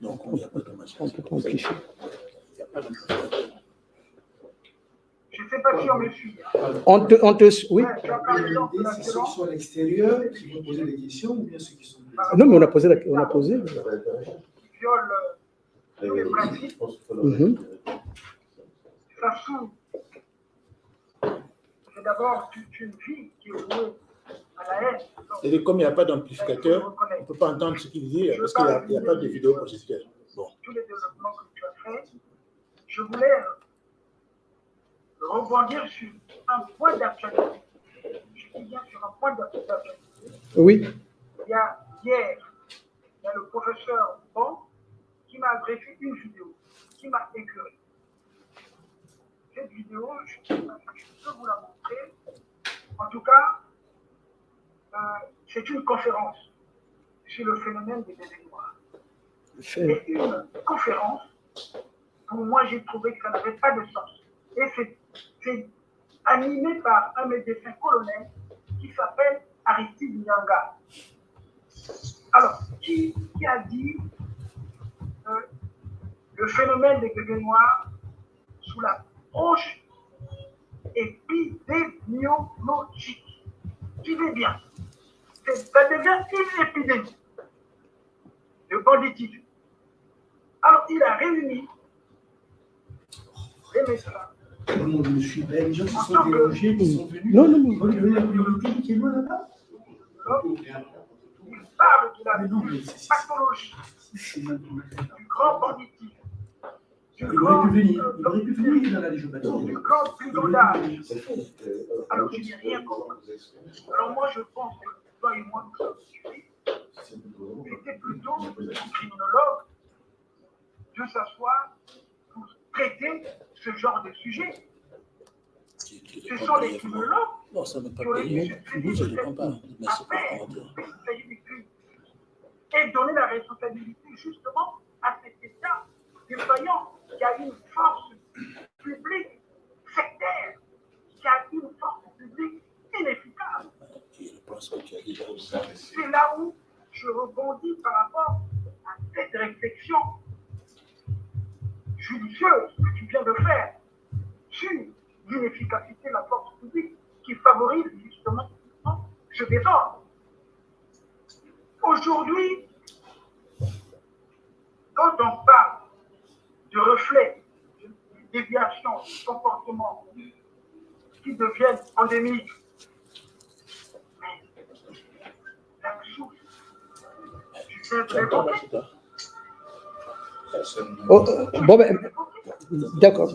Speaker 1: Donc, il n'y a pas de match.
Speaker 3: On peut pas amplifier.
Speaker 1: Il n'y a pas de.
Speaker 4: Je ne sais pas si on me suit.
Speaker 3: Oui.
Speaker 4: Ouais, tu as parlé donc de la
Speaker 5: C'est ceux qui
Speaker 4: violence.
Speaker 5: sont à l'extérieur qui vont poser des questions ou bien ceux qui sont.
Speaker 3: Non, mais on a posé.
Speaker 4: Qui violent tous les principes.
Speaker 3: Mhm.
Speaker 4: Ça s'ouvre. C'est d'abord toute une vie qui est vouée à la haine. Donc,
Speaker 1: Et comme il n'y a pas d'amplificateur, on ne peut pas entendre ce qu'il dit parce qu'il n'y a pas de vidéo projecteur. Bon.
Speaker 4: tous les développements que tu as faits, je voulais rebondir sur un point d'actualité. Je dis bien sur un point d'actualité.
Speaker 3: Oui.
Speaker 4: Il y a hier, il y a le professeur Bon qui m'a adressé une vidéo, qui m'a écœuré. Cette vidéo, je peux vous la montrer. En tout cas, c'est une conférence sur le phénomène des bébés noirs. Et une conférence, pour moi, j'ai trouvé que ça n'avait pas de sens. Et c'est animé par un médecin colonel qui s'appelle Aristide Nyanga. Alors, qui a dit le phénomène des bébés noirs sous l'approche épidémiologique? Suivez bien. Ça devient une épidémie de banditisme. Alors, il a réuni les médecins.
Speaker 5: Comment je me suis. Les gens qui sont dérangés, qui sont venus.
Speaker 3: Non.
Speaker 5: Ils veulent venir à la communauté qui est loin là-bas.
Speaker 4: Il parle de la pathologie, du grand banditisme, du
Speaker 5: Il
Speaker 4: grand
Speaker 5: aurait pu venir dans la Légion baptisée.
Speaker 4: du grand brigandage. Alors, je n'ai rien compris. Alors, moi, je pense que toi et moi, nous sommes suivis. C'était plutôt un criminologue de s'asseoir pour traiter ce genre de sujet. Ce sont les criminologues
Speaker 1: Non, ça ne peut
Speaker 4: qui
Speaker 1: pas
Speaker 4: auraient
Speaker 1: payer.
Speaker 4: dû se
Speaker 1: Nous,
Speaker 4: saisir
Speaker 1: je
Speaker 4: de
Speaker 1: ne
Speaker 4: cette
Speaker 1: comprends pas. Merci pour
Speaker 4: affaire,
Speaker 1: le commentaire.
Speaker 4: il s'agit du crime. Et donner la responsabilité justement à cet État défaillant qui a une force publique sectaire, qui a une force publique inefficace.
Speaker 1: Je pense que tu as dit
Speaker 4: C'est là où je rebondis par rapport à cette réflexion judicieuse que tu viens de faire sur l'inefficacité de la force publique qui favorise justement ce désordre. Aujourd'hui, quand on parle de reflets, de déviations, de comportements qui deviennent endémiques, la source, tu sais de l'évoquer.
Speaker 3: Bon, ben, d'accord.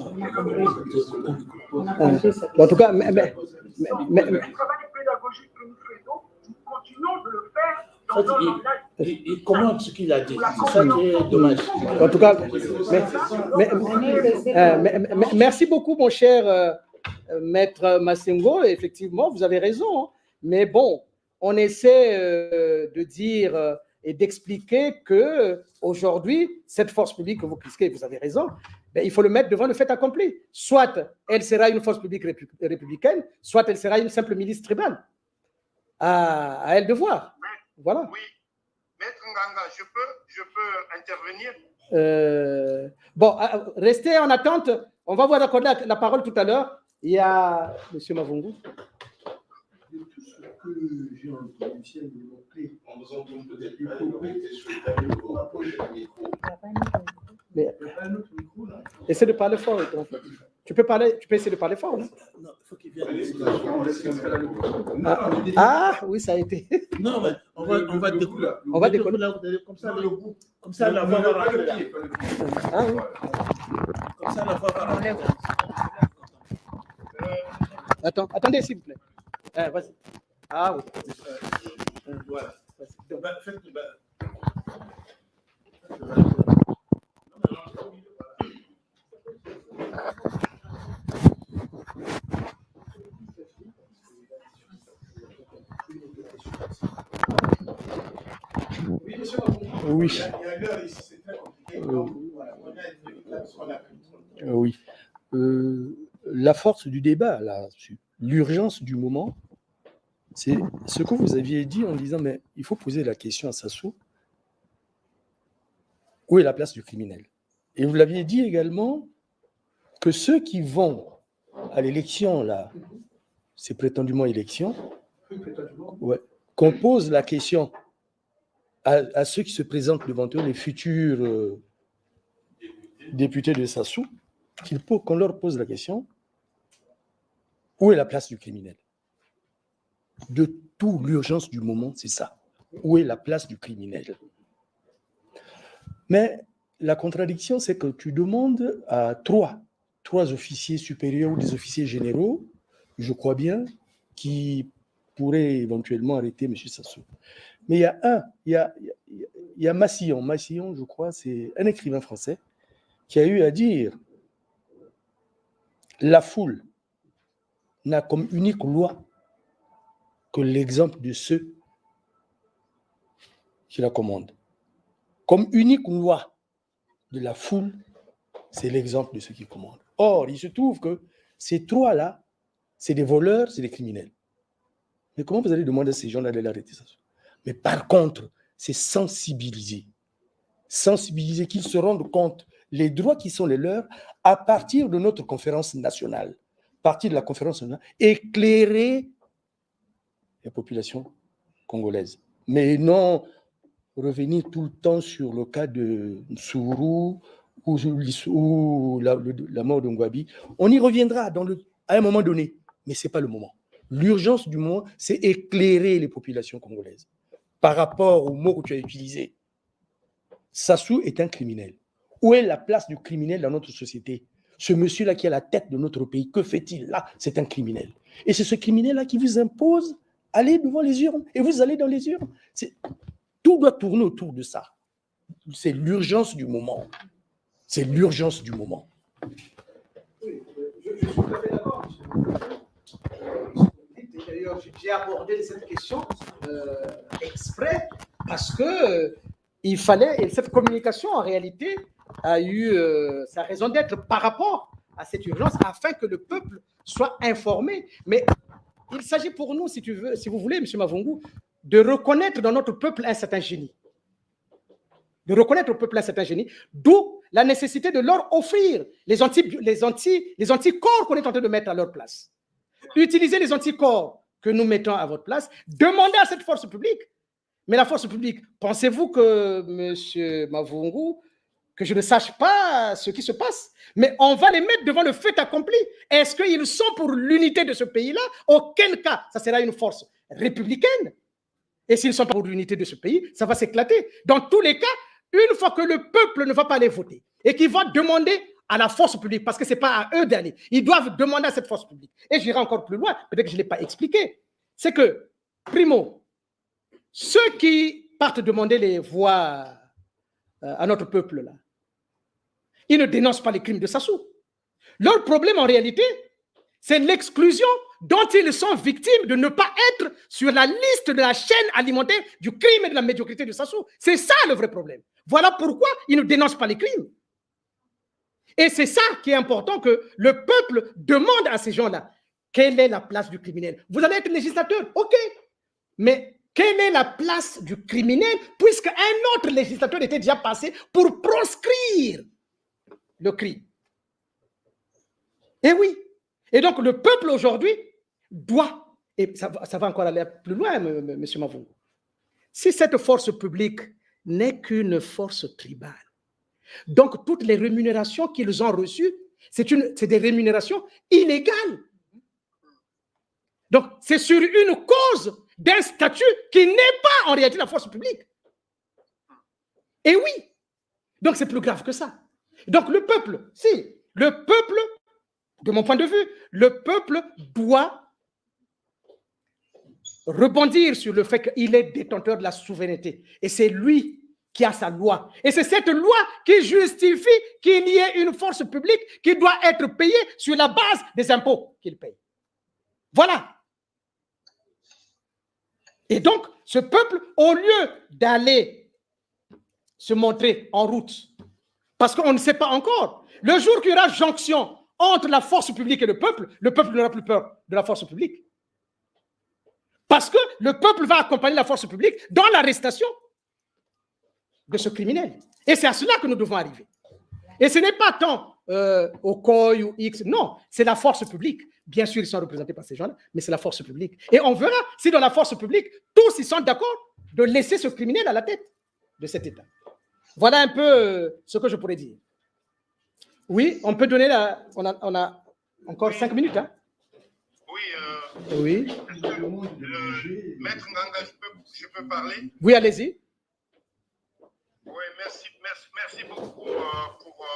Speaker 3: En tout cas,
Speaker 4: Le travail pédagogique que nous faisons, nous continuons de le faire dans un langage.
Speaker 1: il commente ce qu'il a dit. C'est ça qui est dommage.
Speaker 3: en tout cas, merci beaucoup, mon cher maître Massengo. Effectivement, vous avez raison. Hein. Mais bon, on essaie de dire et d'expliquer que aujourd'hui, cette force publique que vous critiquez, vous avez raison, ben, il faut le mettre devant le fait accompli. Soit elle sera une force publique républicaine, soit elle sera une simple milice tribale. À elle de voir. Voilà.
Speaker 6: Oui. Maître Nganga, je peux intervenir?
Speaker 3: Bon, restez en attente. On va vous accorder la parole tout à l'heure. Il y a M. Mavungu.
Speaker 5: Tout ce que j'ai entendu, c'est développer.
Speaker 7: On vous entend peut-être pas, mais rapprochez le micro.
Speaker 5: Il n'y a pas un autre micro là.
Speaker 3: Essaie de parler fort. Tu peux essayer de parler fort. Non,
Speaker 1: Non, il faut qu'il vienne.
Speaker 3: Oui, ça a été.
Speaker 1: Non, mais on va décoller.
Speaker 3: On va décoller.
Speaker 1: Comme ça, la voix va rentrer là.
Speaker 3: Ah, oui.
Speaker 1: Comme ça, la voix va rentrer.
Speaker 3: Attendez, s'il vous plaît. Vas-y. Ah oui.
Speaker 1: Voilà.
Speaker 5: Oui. Oui. La force du débat, l'urgence du moment, c'est ce que vous aviez dit en disant, mais il faut poser la question à Sassou, où est la place du criminel? Et vous l'aviez dit également que ceux qui vont à l'élection, là, c'est prétendument élection, ouais, qu'on pose la question à ceux qui se présentent devant eux, les futurs députés de Sassou, qu'on leur pose la question, où est la place du criminel? De toute l'urgence du moment, c'est ça. Où est la place du criminel? Mais la contradiction, c'est que tu demandes à trois officiers supérieurs ou des officiers généraux, je crois bien, qui pourraient éventuellement arrêter M. Sassou. Mais il y a Massillon. Massillon, je crois, c'est un écrivain français qui a eu à dire « La foule n'a comme unique loi que l'exemple de ceux qui la commandent. Comme unique loi de la foule, c'est l'exemple de ceux qui commandent. » Or, il se trouve que ces trois-là, c'est des voleurs, c'est des criminels. Mais comment vous allez demander à ces gens-là de l'arrêter ça? Mais par contre, c'est sensibiliser. Sensibiliser, qu'ils se rendent compte les droits qui sont les leurs à partir de notre conférence nationale. À partir de la conférence nationale, éclairer les populations congolaises. Mais non revenir tout le temps sur le cas de Sourou ou la mort de Ngouabi. On y reviendra à un moment donné, mais ce n'est pas le moment. L'urgence du moment, c'est éclairer les populations congolaises. Par rapport au mot que tu as utilisé, Sassou est un criminel. Où est la place du criminel dans notre société? Ce monsieur-là qui est à la tête de notre pays, que fait-il là? C'est un criminel. Et c'est ce criminel-là qui vous impose d'aller devant les urnes. Et vous allez dans les urnes. Tout doit tourner autour de ça. C'est l'urgence du moment. C'est l'urgence du moment.
Speaker 3: Oui, je suis tout à fait d'accord, D'ailleurs, j'ai abordé cette question exprès parce que il fallait, et cette communication en réalité a eu sa raison d'être par rapport à cette urgence afin que le peuple soit informé. Mais il s'agit pour nous, si vous voulez, M. Mavungu, de reconnaître dans notre peuple un certain génie. De reconnaître au peuple un certain génie, d'où la nécessité de leur offrir les anticorps qu'on est en train de mettre à leur place. Utilisez les anticorps que nous mettons à votre place, demandez à cette force publique. Mais la force publique, pensez-vous que, M. Mavungu, que je ne sache pas ce qui se passe? Mais on va les mettre devant le fait accompli. Est-ce qu'ils sont pour l'unité de ce pays-là? Auquel cas, ça sera une force républicaine. Et s'ils ne sont pas pour l'unité de ce pays, ça va s'éclater. Dans tous les cas, une fois que le peuple ne va pas aller voter et qu'il va demander à la force publique, parce que ce n'est pas à eux d'aller, ils doivent demander à cette force publique. Et j'irai encore plus loin, peut-être que je ne l'ai pas expliqué. C'est que, primo, ceux qui partent demander les voix à notre peuple, là, ils ne dénoncent pas les crimes de Sassou. Leur problème, en réalité, c'est l'exclusion dont ils sont victimes de ne pas être sur la liste de la chaîne alimentaire du crime et de la médiocrité de Sassou. C'est ça le vrai problème. Voilà pourquoi ils ne dénoncent pas les crimes. Et c'est ça qui est important, que le peuple demande à ces gens-là, quelle est la place du criminel? Vous allez être législateur, ok, mais quelle est la place du criminel, puisque un autre législateur était déjà passé pour proscrire le crime? Et oui. Et donc le peuple aujourd'hui doit, et ça va encore aller plus loin, M. Mavungu, si cette force publique n'est qu'une force tribale, donc toutes les rémunérations qu'ils ont reçues, c'est des rémunérations illégales. Donc c'est sur une cause d'un statut qui n'est pas en réalité la force publique. Et oui, donc c'est plus grave que ça. Donc le peuple, de mon point de vue, le peuple doit rebondir sur le fait qu'il est détenteur de la souveraineté. Et c'est lui qui a sa loi. Et c'est cette loi qui justifie qu'il y ait une force publique qui doit être payée sur la base des impôts qu'il paye. Voilà. Et donc, ce peuple, au lieu d'aller se montrer en route, parce qu'on ne sait pas encore, le jour qu'il y aura jonction entre la force publique et le peuple n'aura plus peur de la force publique. Parce que le peuple va accompagner la force publique dans l'arrestation de ce criminel. Et c'est à cela que nous devons arriver. Et ce n'est pas tant au COI ou X, non, c'est la force publique. Bien sûr, ils sont représentés par ces gens-là, mais c'est la force publique. Et on verra si dans la force publique, tous ils sont d'accord de laisser ce criminel à la tête de cet État. Voilà un peu ce que je pourrais dire. Oui, on peut donner la... On a encore 5 minutes. Hein?
Speaker 6: Oui. Maître Nganga, je peux parler?
Speaker 3: Oui, allez-y.
Speaker 6: Oui, merci beaucoup pour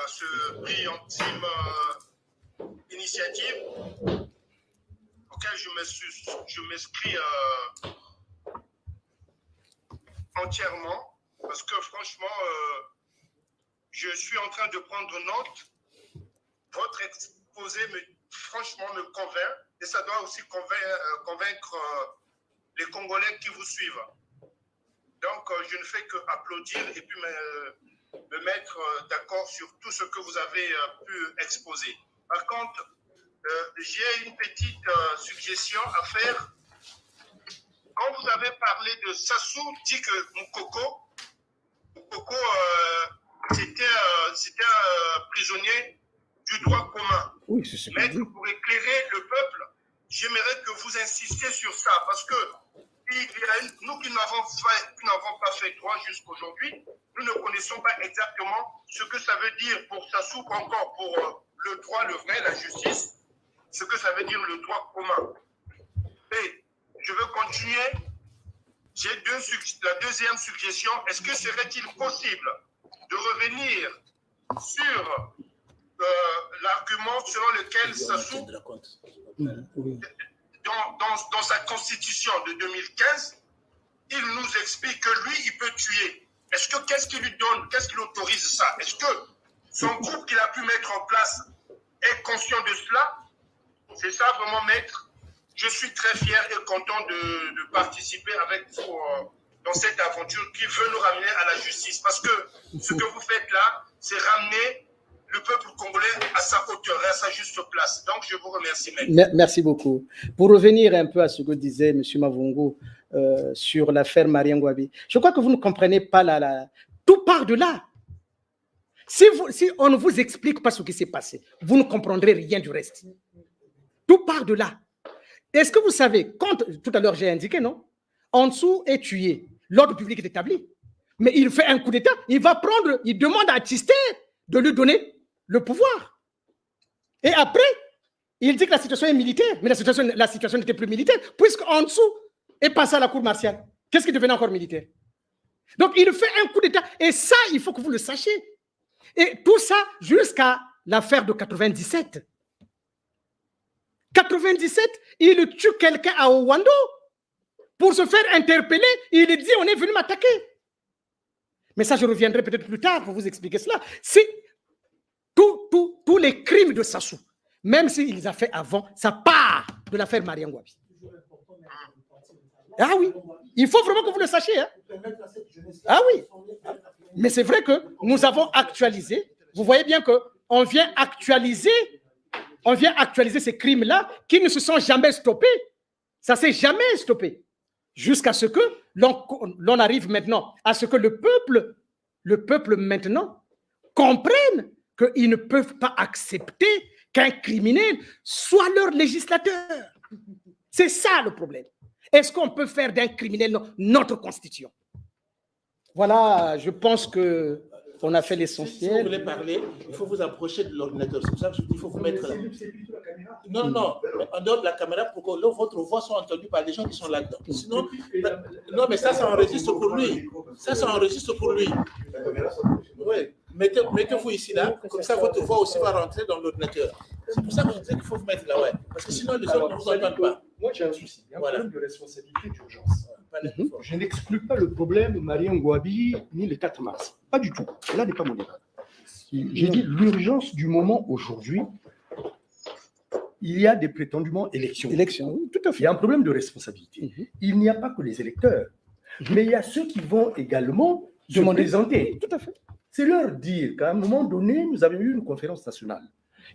Speaker 6: ce brillantime initiative auquel je m'inscris entièrement parce que franchement, je suis en train de prendre note. Votre exposé franchement me convainc et ça doit aussi convaincre les Congolais qui vous suivent. Donc, je ne fais qu'applaudir et puis me mettre d'accord sur tout ce que vous avez pu exposer. Par contre, j'ai une petite suggestion à faire. Quand vous avez parlé de Sassou, dit que Moukoko c'était un prisonnier du droit commun.
Speaker 3: Oui, c'est ce que
Speaker 6: Maître, pour éclairer le peuple, j'aimerais que vous insistiez sur ça, parce que nous qui n'avons pas fait droit jusqu'aujourd'hui, nous ne connaissons pas exactement ce que ça veut dire pour Sassou, encore pour le droit, le vrai, la justice, ce que ça veut dire le droit commun. Et je veux continuer. J'ai la deuxième suggestion. Est-ce que serait-il possible de revenir sur l'argument selon lequel Sassou, dans sa constitution de 2015, il nous explique que lui, il peut tuer. Qu'est-ce qu'il lui donne? Qu'est-ce qu'il autorise ça? Est-ce que son groupe qu'il a pu mettre en place est conscient de cela? C'est ça vraiment, maître. Je suis très fier et content de participer avec vous dans cette aventure qui veut nous ramener à la justice. Parce que ce que vous faites là, c'est ramener le peuple congolais à sa hauteur et à sa juste place. Donc, je vous remercie, maître.
Speaker 3: Merci beaucoup. Pour revenir un peu à ce que disait M. Mavungu sur l'affaire Marien Ngouabi, je crois que vous ne comprenez pas tout part de là. Si on ne vous explique pas ce qui s'est passé, vous ne comprendrez rien du reste. Tout part de là. Est-ce que vous savez, quand, tout à l'heure j'ai indiqué, non? En dessous est tué, l'ordre public est établi. Mais il fait un coup d'État, il demande à Tisté de lui donner le pouvoir. Et après, il dit que la situation est militaire, mais la situation n'était plus militaire, puisqu'en dessous est passé à la cour martiale. Qu'est-ce qui devenait encore militaire? Donc il fait un coup d'État, et ça, il faut que vous le sachiez. Et tout ça jusqu'à l'affaire de 97. 97, il tue quelqu'un à Owando. Pour se faire interpeller, il dit on est venu m'attaquer. Mais ça, je reviendrai peut-être plus tard pour vous expliquer cela. Si tous les crimes de Sassou, même s'il les a fait avant, ça part de l'affaire Marien Ngouabi. Ah oui, il faut vraiment que vous le sachiez. Hein? Ah oui, mais c'est vrai que nous avons actualisé. Vous voyez bien qu'on vient actualiser ces crimes-là qui ne se sont jamais stoppés. Ça ne s'est jamais stoppé. Jusqu'à ce que l'on arrive maintenant à ce que le peuple maintenant comprenne qu'ils ne peuvent pas accepter qu'un criminel soit leur législateur. C'est ça le problème. Est-ce qu'on peut faire d'un criminel notre constitution? Voilà, je pense qu'on a fait l'essentiel.
Speaker 1: Si vous voulez parler, il faut vous approcher de l'ordinateur. C'est pour ça que je dis qu'il faut vous mettre là. Non, en dehors de la caméra pour que votre voix soit entendue par les gens qui sont là-dedans. Sinon, non, mais ça enregistre pour lui. Ça enregistre pour lui. Oui, mettez-vous ici, là, comme ça votre voix aussi va rentrer dans l'ordinateur. C'est pour ça que je disais qu'il faut vous mettre là, ouais. Parce que sinon, les autres ne vous entendent pas.
Speaker 5: Moi, j'ai un souci. Il y a un
Speaker 1: Voilà.
Speaker 5: problème de responsabilité d'urgence.
Speaker 1: Mhm.
Speaker 5: Je n'exclus pas le problème de Marie Ngouabi ni le 4 mars. Pas du tout. Là n'est pas mon débat. J'ai dit l'urgence du moment aujourd'hui. Il y a des prétendument élections.
Speaker 3: Élection, oui, tout à
Speaker 5: Il
Speaker 3: fait.
Speaker 5: y a un problème de responsabilité. Il n'y a pas que les électeurs, mais il y a ceux qui vont également se présenter.
Speaker 3: Tout à fait.
Speaker 5: C'est leur dire qu'à un moment donné, nous avions eu une conférence nationale.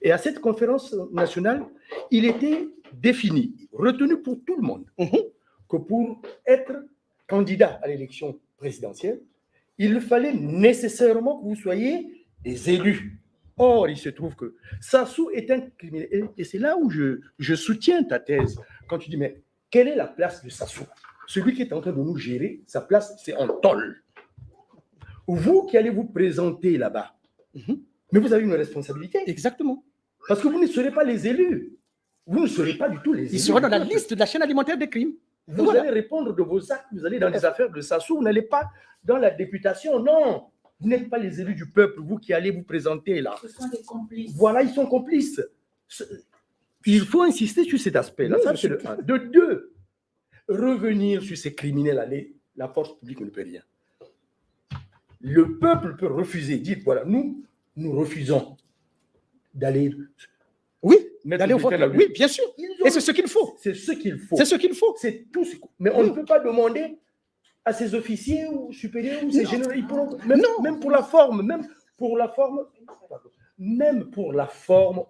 Speaker 5: Et à cette conférence nationale, il était défini, retenu pour tout le monde, que pour être candidat à l'élection présidentielle, il fallait nécessairement que vous soyez des élus. Or, il se trouve que Sassou est un criminel. Et c'est là où je soutiens ta thèse. Quand tu dis, mais quelle est la place de Sassou? Celui qui est en train de nous gérer, sa place, c'est en tôle. Vous qui allez vous présenter là-bas, mais vous avez une responsabilité.
Speaker 3: Exactement.
Speaker 5: Parce que vous ne serez pas les élus. Vous ne serez pas du tout les élus.
Speaker 3: Ils seront dans la liste de la chaîne alimentaire des crimes.
Speaker 5: Vous allez répondre de vos actes, vous allez dans les affaires de Sassou, vous n'allez pas dans la députation, non. Vous n'êtes pas les élus du peuple, vous qui allez vous présenter là.
Speaker 2: Ce sont des complices.
Speaker 5: Voilà, ils sont complices. Il faut insister sur cet aspect-là. Ça, c'est le 1. De 2, revenir sur ces criminels, la force publique ne peut rien. Le peuple peut refuser, dites, voilà, nous refusons d'aller.
Speaker 3: Oui,
Speaker 5: mettre
Speaker 3: d'aller au
Speaker 5: le
Speaker 3: vote.
Speaker 5: bulletin à la
Speaker 3: Oui,
Speaker 5: urne.
Speaker 3: bien sûr. Et c'est ce qu'il faut.
Speaker 5: C'est ce qu'il faut.
Speaker 3: C'est ce qu'il faut.
Speaker 5: C'est tout. Mais on ne peut pas demander à ces officiers ou supérieurs ou ces généraux. Ils pourront, même pour la forme,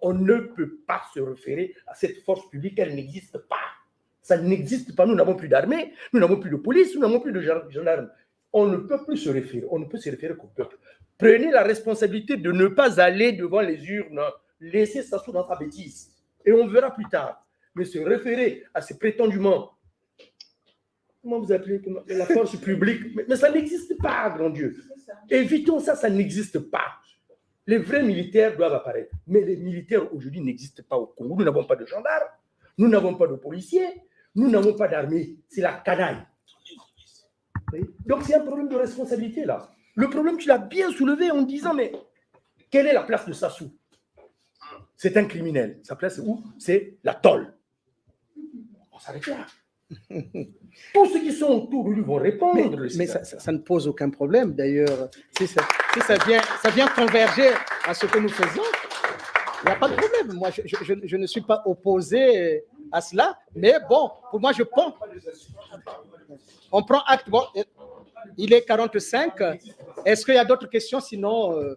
Speaker 5: on ne peut pas se référer à cette force publique. Elle n'existe pas. Ça n'existe pas. Nous n'avons plus d'armée, nous n'avons plus de police, nous n'avons plus de gendarmes. On ne peut plus se référer. On ne peut se référer qu'au peuple. Prenez la responsabilité de ne pas aller devant les urnes. Laissez Sassou dans sa bêtise. Et on verra plus tard. Mais se référer à ces prétendument, comment vous appelez la force publique, mais ça n'existe pas, grand Dieu. Évitons ça, ça n'existe pas. Les vrais militaires doivent apparaître. Mais les militaires aujourd'hui n'existent pas au Congo. Nous n'avons pas de gendarmes, nous n'avons pas de policiers, nous n'avons pas d'armée. C'est la canaille. Oui. Donc c'est un problème de responsabilité là. Le problème, tu l'as bien soulevé en disant, mais quelle est la place de Sassou? C'est un criminel. Sa place, c'est où? C'est la tôle. On s'arrête là. Tous ceux qui sont autour de lui vont répondre.
Speaker 3: Mais ça ne pose aucun problème. D'ailleurs, si ça vient converger à ce que nous faisons, il n'y a pas de problème. Moi, je ne suis pas opposé à cela. Mais bon, pour moi, je pense. On prend acte. Bon, il est 45. Est-ce qu'il y a d'autres questions? Sinon,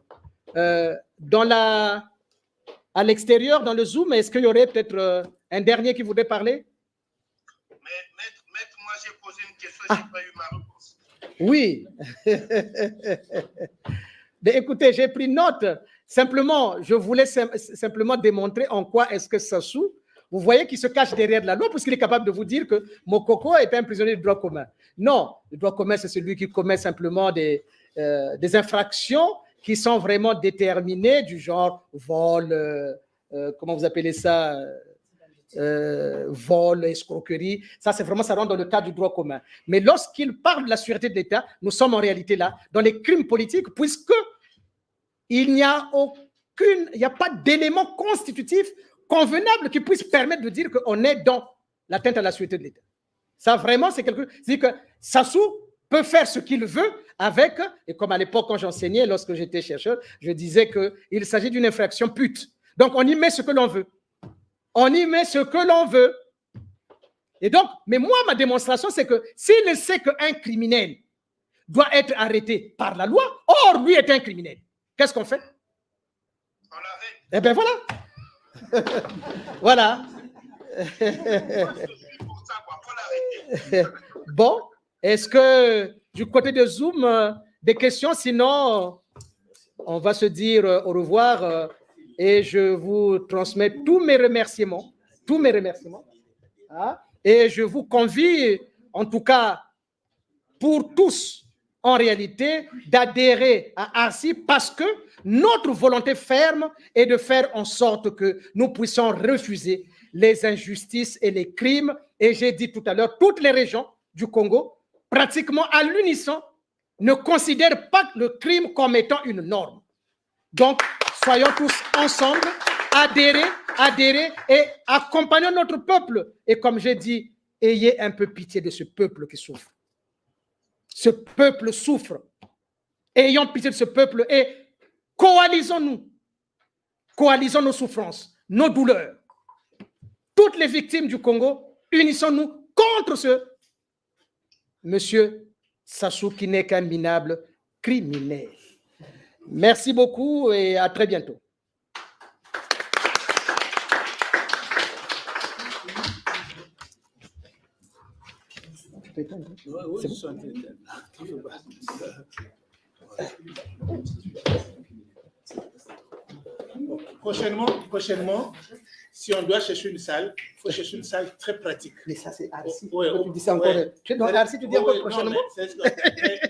Speaker 3: à l'extérieur, dans le Zoom, est-ce qu'il y aurait peut-être un dernier qui voudrait parler?
Speaker 6: Maître, moi j'ai posé une question, je n'ai pas eu ma réponse.
Speaker 3: Oui. Mais écoutez, j'ai pris note. Simplement, je voulais simplement démontrer en quoi est-ce que Sassou, vous voyez qu'il se cache derrière la loi, parce qu'il est capable de vous dire que Mokoko est un prisonnier de droit commun. Non, le droit commun, c'est celui qui commet simplement des infractions qui sont vraiment déterminées, du genre vol, comment vous appelez ça, vol, escroquerie. Ça, c'est vraiment, ça rentre dans le cadre du droit commun. Mais lorsqu'il parle de la sûreté de l'État, nous sommes en réalité là, dans les crimes politiques, puisque il n'y a pas d'élément constitutif convenable qui puisse permettre de dire qu'on est dans l'atteinte à la sûreté de l'État. Ça, vraiment, c'est quelque chose. C'est-à-dire que Sassou peut faire ce qu'il veut avec, et comme à l'époque, quand j'enseignais, lorsque j'étais chercheur, je disais qu'il s'agit d'une infraction pute. Donc, on y met ce que l'on veut. On y met ce que l'on veut. Et donc, mais moi, ma démonstration, c'est que s'il sait qu'un criminel doit être arrêté par la loi, or, lui est un criminel, qu'est-ce qu'on fait?
Speaker 6: On l'arrête.
Speaker 3: Eh bien, voilà. Voilà. Bon, est-ce que du côté de Zoom, des questions? Sinon, on va se dire au revoir et je vous transmets tous mes remerciements. Hein? Et je vous convie, en tout cas, pour tous, en réalité, d'adhérer à ARCI parce que notre volonté ferme est de faire en sorte que nous puissions refuser les injustices et les crimes. Et j'ai dit tout à l'heure, toutes les régions du Congo, pratiquement à l'unisson, ne considère pas le crime comme étant une norme. Donc, soyons tous ensemble, adhérer et accompagnons notre peuple. Et comme j'ai dit, ayez un peu pitié de ce peuple qui souffre. Ce peuple souffre. Ayons pitié de ce peuple et coalisons-nous. Coalisons nos souffrances, nos douleurs. Toutes les victimes du Congo, unissons-nous contre ce monsieur Sassou qui n'est qu'un minable criminel. Merci beaucoup et à très bientôt.
Speaker 1: Prochainement, si on doit chercher une salle, il faut chercher une salle très pratique.
Speaker 3: Mais ça, c'est Arsi.
Speaker 1: Ouais,
Speaker 3: tu dis ça encore. Tu es dans Arsi, tu dis encore prochainement.
Speaker 1: Ils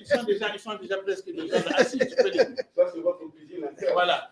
Speaker 1: sont déjà presque des gens de Arsi, tu peux les... Ça, c'est votre cuisine. Voilà.